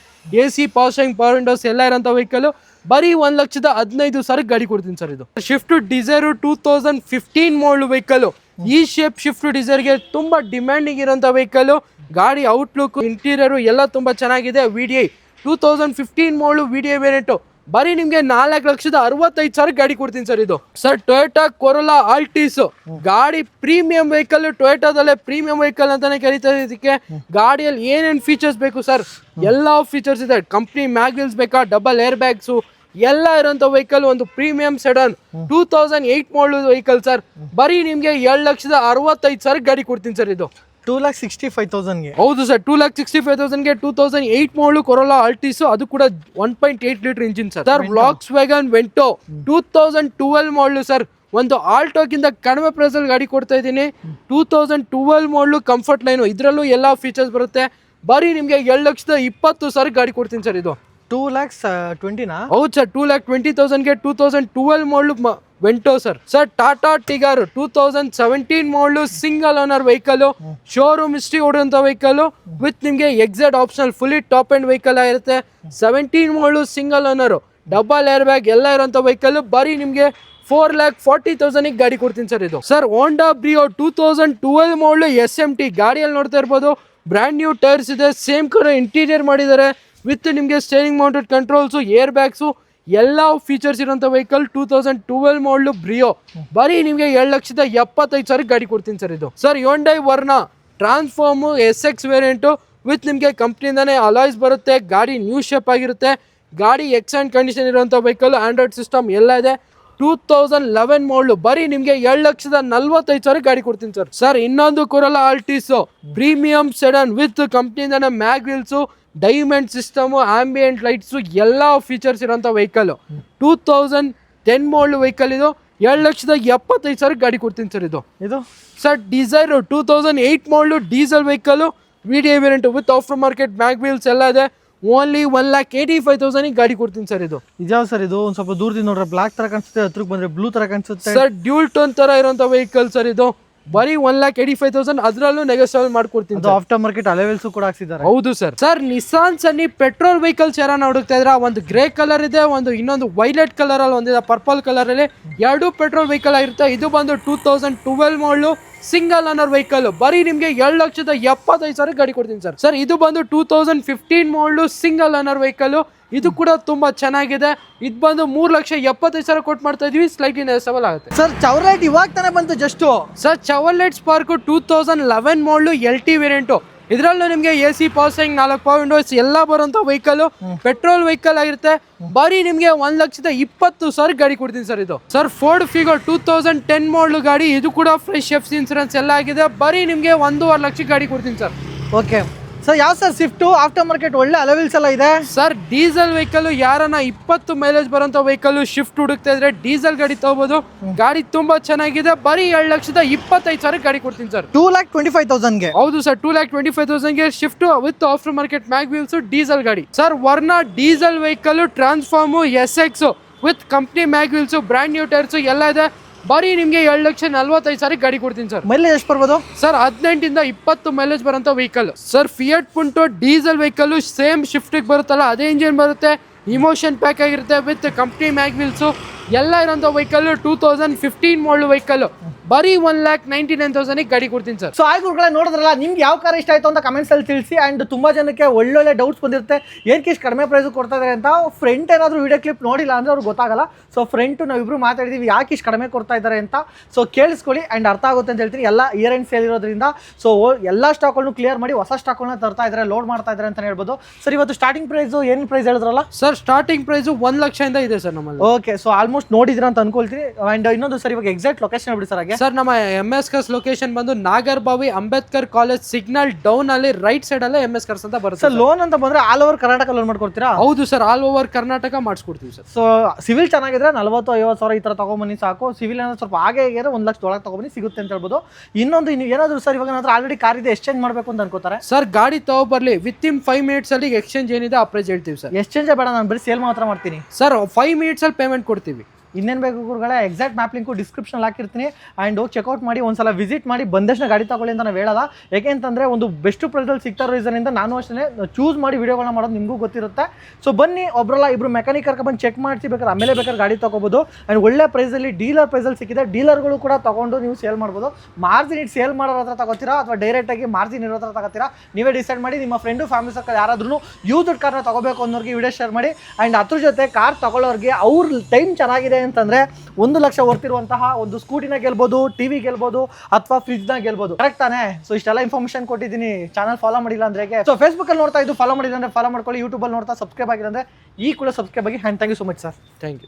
AC power steering, power windows ಎಲ್ಲ ಇರೋಂಥ ವೆಹಿಕಲ್. ಬರೀ 1,15,000 ಗಾಡಿ ಕೊಡ್ತೀನಿ ಸರ್ ಇದು. Swift Dzire 2015 model vehicle. ಈ ಶೇಪ್ ಶಿಫ್ಟ್ ಡಿಸೈರ್ಗೆ ತುಂಬಾ ಡಿಮ್ಯಾಂಡಿಂಗ್ ಇರೋಂಥ ವೆಹಿಕಲ್. ಗಾಡಿ ಔಟ್ಲುಕ್, ಇಂಟೀರಿಯರ್ ಎಲ್ಲ ತುಂಬಾ ಚೆನ್ನಾಗಿದೆ. VDI 2015 ಮಾಡಲು VDI ವೇರಿಯಂಟ್. ಬರೀ ನಿಮ್ಗೆ 4,65,000 ಗಾಡಿ ಕೊಡ್ತೀನಿ ಸರ್ ಇದು. ಸರ್ ಟೊಯೋಟಾ ಕೊರೋಲಾ ಆಲ್ಟಿಸ್ ಗಾಡಿ ಪ್ರೀಮಿಯಂ ವೆಹಿಕಲ್. ಟೊಯೋಟಾದಲ್ಲೇ ಪ್ರೀಮಿಯಂ ವೆಹಿಕಲ್ ಅಂತಾನೆ ಕರೀತಾರೆ ಇದಕ್ಕೆ. ಗಾಡಿಯಲ್ಲಿ ಏನೇನ್ ಫೀಚರ್ಸ್ ಬೇಕು ಸರ್, ಎಲ್ಲಾ ಫೀಚರ್ಸ್ ಇದೆ. ಕಂಪ್ನಿ ಮ್ಯಾಗ್ ವೀಲ್ಸ್ ಬೇಕಾ, ಡಬಲ್ ಏರ್ ಬ್ಯಾಗ್ಸು ಎಲ್ಲ ಇರೋಂಥ ವೆಹಿಕಲ್. ಒಂದು premium sedan 2008 model vehicle sir. ಬರೀ ನಿಮ್ಗೆ 7,65,000 ಗಾಡಿ ಕೊಡ್ತೀನಿ ಸರ್ ಇದು. 2,65,000ಗೆ. ಹೌದು ಸರ್, 2,65,000ಗೆ 2008 ಮಾಡಲು ಕೊರೋಲಾ ಆಲ್ಟಿಸ್, ಅದು ಕೂಡ 1.8 litre engine sir. Sir Volkswagen Vento 2012 ಮಾಡಲು ಸರ್. ಒಂದು ಆಲ್ಟೋಕ್ಕಿಂತ ಕಡಿಮೆ ಪ್ರೈಸ್ ಅಲ್ಲಿ ಗಾಡಿ ಕೊಡ್ತಾ ಇದ್ದೀನಿ. 2012 ಮಾಡಲು ಕಂಫರ್ಟ್ ಲೈನ್, ಇದರಲ್ಲೂ ಎಲ್ಲಾ ಫೀಚರ್ಸ್ ಬರುತ್ತೆ. ಬರೀ ನಿಮ್ಗೆ 7,20,000 ಗಾಡಿ ಕೊಡ್ತೀನಿ ಸರ್ ಇದು. 2,20,000 ಹೌದು ಸರ್, 2,20,000ಗೆ 2012 ಮಾಡಲು Vento sir. Sir Tata Tigor 2017 model single owner vehicle. Showroom history ಓಡುವಂತ ವೆಹಿಕಲ್ ವಿತ್ ನಿಮ್ಗೆ exact optional fully top end vehicle ಆಗಿರುತ್ತೆ. 17 model single owner, double air bag ಎಲ್ಲ ಇರೋಂಥ ವೆಹಿಕಲ್. ಬರೀ ನಿಮ್ಗೆ 4,40,000 ಗಾಡಿ ಕೊಡ್ತೀನಿ ಸರ್ ಇದು. ಸರ್ ಹೋಂಡಾ ಬ್ರಿಯೋ 2012 ಮಾಡಲು SMT ಗಾಡಿಯಲ್ಲಿ ನೋಡ್ತಾ ಇರ್ಬೋದು. ಬ್ರ್ಯಾಂಡ್ ನ್ಯೂ ಟೈರ್ಸ್ ಇದೆ, ಸೇಮ್ ಕಲರ್ ಇಂಟೀರಿಯರ್ ಮಾಡಿದ್ದಾರೆ ವಿತ್ ನಿಮ್ಗೆ steering mounted controls, air bags ಎಲ್ಲ ಫೀಚರ್ಸ್ ಇರೋಂಥ ವೆಹಿಕಲ್. 2012 ಮಾಡಲು ಬ್ರಿಯೋ. ಬರೀ ನಿಮ್ಗೆ 7,75,000 ಗಾಡಿ ಕೊಡ್ತೀನಿ ಸರ್ ಇದು. Sir Hyundai Verna transform SX variant with ನಿಮ್ಗೆ ಕಂಪ್ನಿಯಿಂದಾನೆ ಅಲಾಯ್ಸ್ ಬರುತ್ತೆ. ಗಾಡಿ ನ್ಯೂ ಶೇಪ್ ಆಗಿರುತ್ತೆ. ಗಾಡಿ ಎಕ್ಸಲೆಂಟ್ ಕಂಡೀಷನ್ ಇರುವಂಥ ವೆಹಿಕಲ್. ಆಂಡ್ರಾಯ್ಡ್ ಸಿಸ್ಟಮ್ ಎಲ್ಲ ಇದೆ. 2011 ಮಾಡಲು. ಬರೀ ನಿಮ್ಗೆ 7,45,000 ಗಾಡಿ ಕೊಡ್ತೀನಿ ಸರ್. ಸರ್ ಇನ್ನೊಂದು Corolla Altis premium sedan with ಕಂಪ್ನಿಯಿಂದಾನೆ mag wheels, diamond system, ambient lights ಎಲ್ಲ ಫೀಚರ್ಸ್ ಇರೋಂಥ ವೆಹಿಕಲ್. 2010 ಮಾಡಲು ವೆಹಿಕಲ್ ಇದು. 7,75,000 ಗಾಡಿ ಕೊಡ್ತೀನಿ ಸರ್ ಇದು. ಸರ್ ಡಿಸೈರ್ 2008 ಮಾಡಲು diesel vehicle. VDI variant with after market mag wheels ಎಲ್ಲ ಇದೆ. ಓನ್ಲಿ 1,85,000 ಗಾಡಿ ಕೊಡ್ತೀನಿ ಸರ್ ಇದು. ಇದ್ಯಾವ ಸರ್ ಇದು? ಒಂದು ಸ್ವಲ್ಪ ದೂರದಿಂದ ನೋಡ್ರೆ ಬ್ಲಾಕ್ ತರ ಕಾಣಿಸುತ್ತೆ, ಹತ್ರಕ್ಕೆ ಬಂದ್ರೆ ಬ್ಲೂ ತರ ಕಾಣಿಸುತ್ತೆ. ಸರ್ ಡ್ಯೂಲ್ ಟೋನ್ ತರ ಇರುವಂತ ವೆಹಿಕಲ್ ಸರ್ ಇದು. ಬರೀ 1,85,000, ಅದರಲ್ಲೂ ನೆಗೋಷಿಯೇಟ್ ಮಾಡ್ಕೊಡ್ತೀನಿ. ಆಫ್ಟರ್ ಮಾರ್ಕೆಟ್ ಅಲೆವೆಲ್ಸ್ ಕೂಡ ಹಾಕ್ಸಿದ್ದಾರೆ. ಹೌದು ಸರ್. ಸರ್ ನಿಸಾನ್ ಸನ್ನಿ ಪೆಟ್ರೋಲ್ ವೆಹಿಕಲ್ಸ್ ಯಾರನ್ನ ಹುಡುಕ್ತಾ ಇದ್ರ? ಒಂದು ಗ್ರೇ ಕಲರ್ ಇದೆ, ಇನ್ನೊಂದು ವೈಲೆಟ್ ಕಲರ್ ಅಲ್ಲಿ ಒಂದಿದೆ, ಪರ್ಪಲ್ ಕಲರ್ ಅಲ್ಲಿ. 2 ಪೆಟ್ರೋಲ್ ವೆಹಿಕಲ್ ಆಗಿರುತ್ತೆ. ಇದು ಬಂದು 2012 ಮಾಡಲು ಸಿಂಗಲ್ ಓನರ್ ವೆಹಿಕಲ್. ಬರೀ ನಿಮ್ಗೆ 7,75,000 ಗಾಡಿ ಕೊಡ್ತೀನಿ ಸರ್. ಸರ್ ಇದು ಬಂದು 2015 ಮಾಡಲು ಸಿಂಗಲ್ ಓನರ್ ವೆಹಿಕಲ್. ಇದು ಕೂಡ ತುಂಬಾ ಚೆನ್ನಾಗಿದೆ. ಇದು ಬಂದು 3,75,000 ಕೊಟ್ಟು ಮಾಡ್ತಾ ಇದೀವಿ. ಸ್ಲೈಟ್ಲಿ ನೆಗೆಸಬಲ್ ಆಗುತ್ತೆ ಸರ್. ಚವರ್ಲೈಟ್ ಇವಾಗ ತಾನೇ ಬಂತು ಜಸ್ಟ್. ಸರ್ ಚವರ್ಲೈಟ್ ಸ್ಪಾರ್ಕ್ 2011 ಮಾಡಲು LT ವೇರಿಯಂಟು. ಇದರಲ್ಲೂ ನಿಮ್ಗೆ AC power steering, 4 power windows ಎಲ್ಲ ಬರುವಂತ ವೆಹಿಕಲ್. ಪೆಟ್ರೋಲ್ ವೆಹಿಕಲ್ ಆಗಿರುತ್ತೆ. ಬರೀ ನಿಮ್ಗೆ 1,20,000 ಗಾಡಿ ಕೊಡ್ತೀನಿ ಸರ್ ಇದು. ಸರ್ ಫೋರ್ಡ್ ಫಿಗರ್ 2010 ಮಾಡಲು ಗಾಡಿ. ಇದು ಕೂಡ ಫ್ರೆಶ್ FC ಇನ್ಸೂರೆನ್ಸ್ ಎಲ್ಲ ಆಗಿದೆ. ಬರೀ ನಿಮ್ಗೆ 1.5 ಲಕ್ಷ ಗಾಡಿ ಕೊಡ್ತೀನಿ ಸರ್. Okay sir. ಯಾವ ಸರ್ ಸ್ವಿಫ್ಟ್ ಆಫ್ಟರ್ ಮಾರ್ಕೆಟ್ ಒಳ್ಳೆ ಅಲೆವೆಲ್ಸ್ ಎಲ್ಲ ಇದೆ ಸರ್. ಡೀಸೆಲ್ ವೆಹಿಕಲ್ ಯಾರನ್ನ 20 ಮೈಲೇಜ್ ಬರೋಂಥ ವೆಹಿಕಲ್ ಶಿಫ್ಟ್ ಹುಡುಕ್ತಾ ಇದ್ರೆ ಡೀಸೆಲ್ ಗಾಡಿ ತಗೋಬಹುದು. ಗಾಡಿ ತುಂಬಾ ಚೆನ್ನಾಗಿದೆ. ಬರೀ 7,25,000 ಗಾಡಿ ಕೊಡ್ತೀನಿ ಸರ್. 2,25,000ಗೆ. ಹೌದು ಸರ್, 2,25,000ಗೆ shift with after market mag wheels, diesel ಗಾಡಿ. Sir Verna diesel vehicle transform SX with company mag wheels, brand new tyres ಎಲ್ಲ ಇದೆ. ಬರೀ ನಿಮಗೆ 2,45,000 ಗಾಡಿ ಕೊಡ್ತೀನಿ ಸರ್. ಮೈಲೇಜ್ ಎಷ್ಟು ಬರ್ಬೋದು ಸರ್ 18 ಇಂದ 20 ಮೈಲೇಜ್ ಬರೋಂಥ vehicle sir. Fiat Punto diesel vehicle, same ಶಿಫ್ಟಿಗೆ ಬರುತ್ತಲ್ಲ ಅದೇ ಇಂಜಿನ್ ಬರುತ್ತೆ, ಇಮೋಷನ್ ಪ್ಯಾಕ್ ಆಗಿರುತ್ತೆ ವಿತ್ ಕಂಪ್ನಿ ಮ್ಯಾಗ್ ವೀಲ್ಸು ಎಲ್ಲ ಇರೋಂಥ ವೆಹಿಕಲ್. 2015 ಮಾಡಲ್ ವೆಹಿಕಲ್, ಬರೀ 1,99,000 ಗಾಡಿ ಕೊಡ್ತೀನಿ ಸರ್. ಸೊ ಗುರುಗಳೇ ನೋಡಿದ್ರಲ್ಲ, ನಿಮ್ಗೆ ಯಾವ ಕಾರ್ ಇಷ್ಟ ಆಯ್ತು ಅಂತ ಕಮೆಂಟ್ಸ್ ಅಲ್ಲಿ ತಿಳಿಸಿ. ಅಂಡ್ ತುಂಬಾ ಜನಕ್ಕೆ ಒಳ್ಳೊಳ್ಳೆ ಡೌಟ್ಸ್ ಬಂದಿರುತ್ತೆ, ಏನಕ್ಕೆ ಇಷ್ಟು ಕಡಿಮೆ ಪ್ರೈಸ್ ಕೊಡ್ತಾ ಇದ್ದಾರೆ ಅಂತ. ಫ್ರಂಟ್ ಏನಾದರೂ ವಿಡಿಯೋ ಕ್ಲಿಪ್ ನೋಡಿಲ್ಲ ಅಂದ್ರೆ ಅವ್ರಿಗೆ ಗೊತ್ತಾಗಲ್ಲ. ಸೊ ಫ್ರಂಟ್ ನಾವಿಬ್ರು ಮಾತಾಡಿದೀವಿ ಯಾಕೆ ಇಷ್ಟು ಕಡಿಮೆ ಕೊಡ್ತಾ ಇದ್ದಾರೆ ಅಂತ. ಸೊ ಕೇಳಿಸ್ಕೊಳ್ಳಿ ಅಂಡ್ ಅರ್ಥ ಆಗುತ್ತೆ ಅಂತ ಹೇಳ್ತೀನಿ. ಎಲ್ಲ ಇಯರ್ ಎಂಡ್ ಸೇಲ್ ಇರೋದ್ರಿಂದ ಸೊ ಎಲ್ಲ ಸ್ಟಾಕ್ಗಳನ್ನು ಕ್ಲಿಯರ್ ಮಾಡಿ ಹೊಸ ಸ್ಟಾಕ್ಗಳನ್ನ ತರ್ತಾ ಇದ್ದಾರೆ, ಲೋಡ್ ಮಾಡ್ತಾ ಇದ್ದಾರೆ ಅಂತ ಹೇಳ್ಬೋದು. ಸರ್ ಇವತ್ತು ಸ್ಟಾರ್ಟಿಂಗ್ ಪ್ರೈಸ್ ಏನು ಪ್ರೈಸ್ ಹೇಳಿದ್ರಲ್ಲ ಸರ್? ಸ್ಟಾರ್ಟಿಂಗ್ ಪ್ರೈಸ್ 1 ಲಕ್ಷದಿಂದ ಇದೆ ಸರ್ ನಮ್ಮಲ್ಲಿ. ಓಕೆ, ಸೊ ಆಲ್ಮೋಸ್ಟ್ ನೋಡಿದ್ರ ಅಂತ ಅನ್ಕೊಳ್ತೀನಿ. ಅಂಡ್ ಇನ್ನೊಂದು ಸರ್ ಇವಾಗ ಎಕ್ಸಾಕ್ಟ್ ಲೊಕೇಶನ್ ಹೇಳ್ಬಿಡಿ ಸರ್. ಹಾಗೆ ಸರ್ ನಮ್ಮ MS ಕಾರ್ಸ್ ಲೊಕೇಶನ್ ಬಂದು Nagarbhavi Ambedkar college signal down ಅಲ್ಲಿ ರೈಟ್ ಸೈಡ್ ಅಲ್ಲೇ MS ಕಾರ್ಸ್ ಅಂತ ಬರುತ್ತೆ ಸರ್. ಲೋನ್ ಅಂತ ಬಂದ್ರೆ ಆಲ್ ಓವರ್ ಕರ್ನಾಟಕ ಲೋನ್ ಮಾಡ್ಕೊಡ್ತೀರಾ? ಹೌದು ಸರ್, ಆಲ್ ಓವರ್ ಕರ್ನಾಟಕ ಮಾಡಿಸ್ಕೊಡ್ತೀವಿ ಸರ್. ಸೊ ಸಿವಿಲ್ ಚೆನ್ನಾಗಿದ್ರೆ 40-50 ಈ ತರ ತಗೊಂಬನ್ನಿ ಸಾಕು. ಸಿವಿಲ್ ಏನಾದ್ರು ಸ್ವಲ್ಪ ಹಾಗೆ ಹೇಗಿದ್ರೆ 1 ಲಕ್ಷ ಒಳಗೆ ತಗೊಂಬನ್ನಿ, ಸಿಗುತ್ತೆ ಅಂತ ಹೇಳ್ಬೋದು. ಇನ್ನೊಂದು ಏನಾದ್ರು ಸರ್ ಇವಾಗ ಏನಾದ್ರು ಆಲ್ರೆಡಿ ಕಾರ್ ಇದೆ ಎಕ್ಸ್ಚೇಂಜ್ ಮಾಡಬೇಕು ಅಂತ ಅನ್ಕೋತಾರೆ ಸರ್, ಗಾಡಿ ತಗೊಬರ್ಲಿ ವಿತಿನ್ 5 ಮಿನಿಟ್ಸ್ ಅಲ್ಲಿ ಎಕ್ಸ್ಚೇಂಜ್ ಏನಿದೆ ಆ ಪ್ರೈಸ್ ಹೇಳ್ತೀವಿ ಸರ್. ಎಕ್ಸ್ಚೇಂಜ್ ಬೇಡ, ನಾನು ಬರೀ ಸೇಲ್ ಮಾತ್ರ ಮಾಡ್ತೀನಿ ಸರ್. 5 ಮಿನಿಟ್ಸ್ ಅಲ್ಲಿ ಪೇಮೆಂಟ್ ಕೊಡ್ತೀವಿ. ಇನ್ನೇನು ಬೇಕು ಗುರುಗಳೇ, ಎಕ್ಸಾಕ್ಟ್ ಮ್ಯಾಪ್ ಲಿಂಕು ಡಿಸ್ಕ್ರಿಪ್ಷನ್ ಹಾಕಿರ್ತೀನಿ. ಆ್ಯಂಡ್ ಹೋಗಿ ಚೆಕ್ಔಟ್ ಮಾಡಿ, ಒಂದ್ಸಲ ವಿಸಿಟ್ ಮಾಡಿ, ಬಂದಷ್ಟು ಗಾಡಿ ತಗೊಳ್ಳಿ ಅಂತ ನಾವು ಹೇಳೋಲ್ಲ. ಯಾಕೆಂತಂದರೆ ಒಂದು ಬೆಸ್ಟ್ ಪ್ರೈಸಲ್ಲಿ ಸಿಗ್ತಾ ಇರೋ ರೀಸನಿಂದ ನಾನು ಅಷ್ಟೇ ಚೂಸ್ ಮಾಡಿ ವಿಡಿಯೋಗಳನ್ನ ಮಾಡೋದು ನಿಮಗೂ ಗೊತ್ತಿರುತ್ತೆ. ಸೊ ಬನ್ನಿ, ಒಬ್ಬರಲ್ಲ ಇಬ್ಬರು ಮೆಕ್ಯಾನಿಕ್ ಕರ್ಕೊಂಡು ಚೆಕ್ ಮಾಡಿಸಿ, ಬೇಕಾದ್ರೆ ಆಮೇಲೆ ಬೇಕಾದ್ರೆ ಗಾಡಿ ತೊಗೋಬೋದು. ಆ್ಯಂಡ್ ಒಳ್ಳೆ ಪ್ರೈಸಲ್ಲಿ ಡೀಲರ್ ಪ್ರೈಸಲ್ಲಿ ಸಿಕ್ಕಿದೆ. ಡೀಲರ್ಗಳು ಕೂಡ ತೊಗೊಂಡು ನೀವು ಸೇಲ್ ಮಾಡ್ಬೋದು. ಮಾರ್ಜಿನ್ ಇಟ್ಟು ಸೇಲ್ ಮಾಡೋರ ಹತ್ರ ತಗೋತೀರಾ ಅಥವಾ ಡೈರೆಕ್ಟಾಗಿ ಮಾರ್ಜಿನ್ ಇರೋ ಹತ್ರ ತಗೋತೀರಾ, ನೀವೇ ಡಿಸೈಡ್ ಮಾಡಿ. ನಿಮ್ಮ ಫ್ರೆಂಡು ಫ್ಯಾಮಿಲಿ ಸರ್ಕಲ್ ಯಾರಾದ್ರೂ ಯೂಸ್ಡ್ ಕಾರ್ನ ತಗೋಬೇಕು ಅನ್ನೋರಿಗೆ ವಿಡಿಯೋ ಶೇರ್ ಮಾಡಿ. ಆ್ಯಂಡ್ ಅದ್ರ ಜೊತೆ ಕಾರ್ ತಗೊಳ್ಳೋರಿಗೆ ಅವ್ರ ಟೈಮ್ ಚೆನ್ನಾಗಿದೆ ಅಂತಂದರೆ 1 ಲಕ್ಷ ವರ್ತಿರುವಂತಹ ಒಂದು ಸ್ಕೂಟಿನ ಗೆಲ್ಬೋದು, ಟಿವಿ ಗೆಲ್ಬೋದು ಅಥವಾ ಫ್ರಿಜ್ನ ಗೆಲ್ಬೋದು. ಕರೆಕ್ಟ್ ತಾನೇ? ಸೊ ಇಷ್ಟೆಲ್ಲ ಇನ್ಫಾರ್ಮೇಷನ್ ಕೊಟ್ಟಿದ್ದೀನಿ. ಚಾನಲ್ ಫಾಲೋ ಮಾಡಿಲ್ಲ ಅಂದ್ರೆ ಸೊ ಫೇಸ್ಬುಕ್ ಅಲ್ಲಿ ನೋಡ್ತಾ ಇದ್ದು ಫಾಲೋ ಮಾಡಿಲ್ಲ ಅಂದ್ರೆ ಫಾಲೋ ಮಾಡ್ಕೊಳ್ಳಿ. ಯೂಟ್ಯೂಬ್ ಅಲ್ಲಿ ನೋಡ್ತಾ ಸಬ್ಸ್ಕ್ರೈಬ್ ಆಗಿಲ್ಲ ಅಂದ್ರೆ ಈ ಕೂಡ ಸಬ್ಸ್ಕ್ರೈಬ್ ಆಗಿ. Thank you so much sir. Thank you.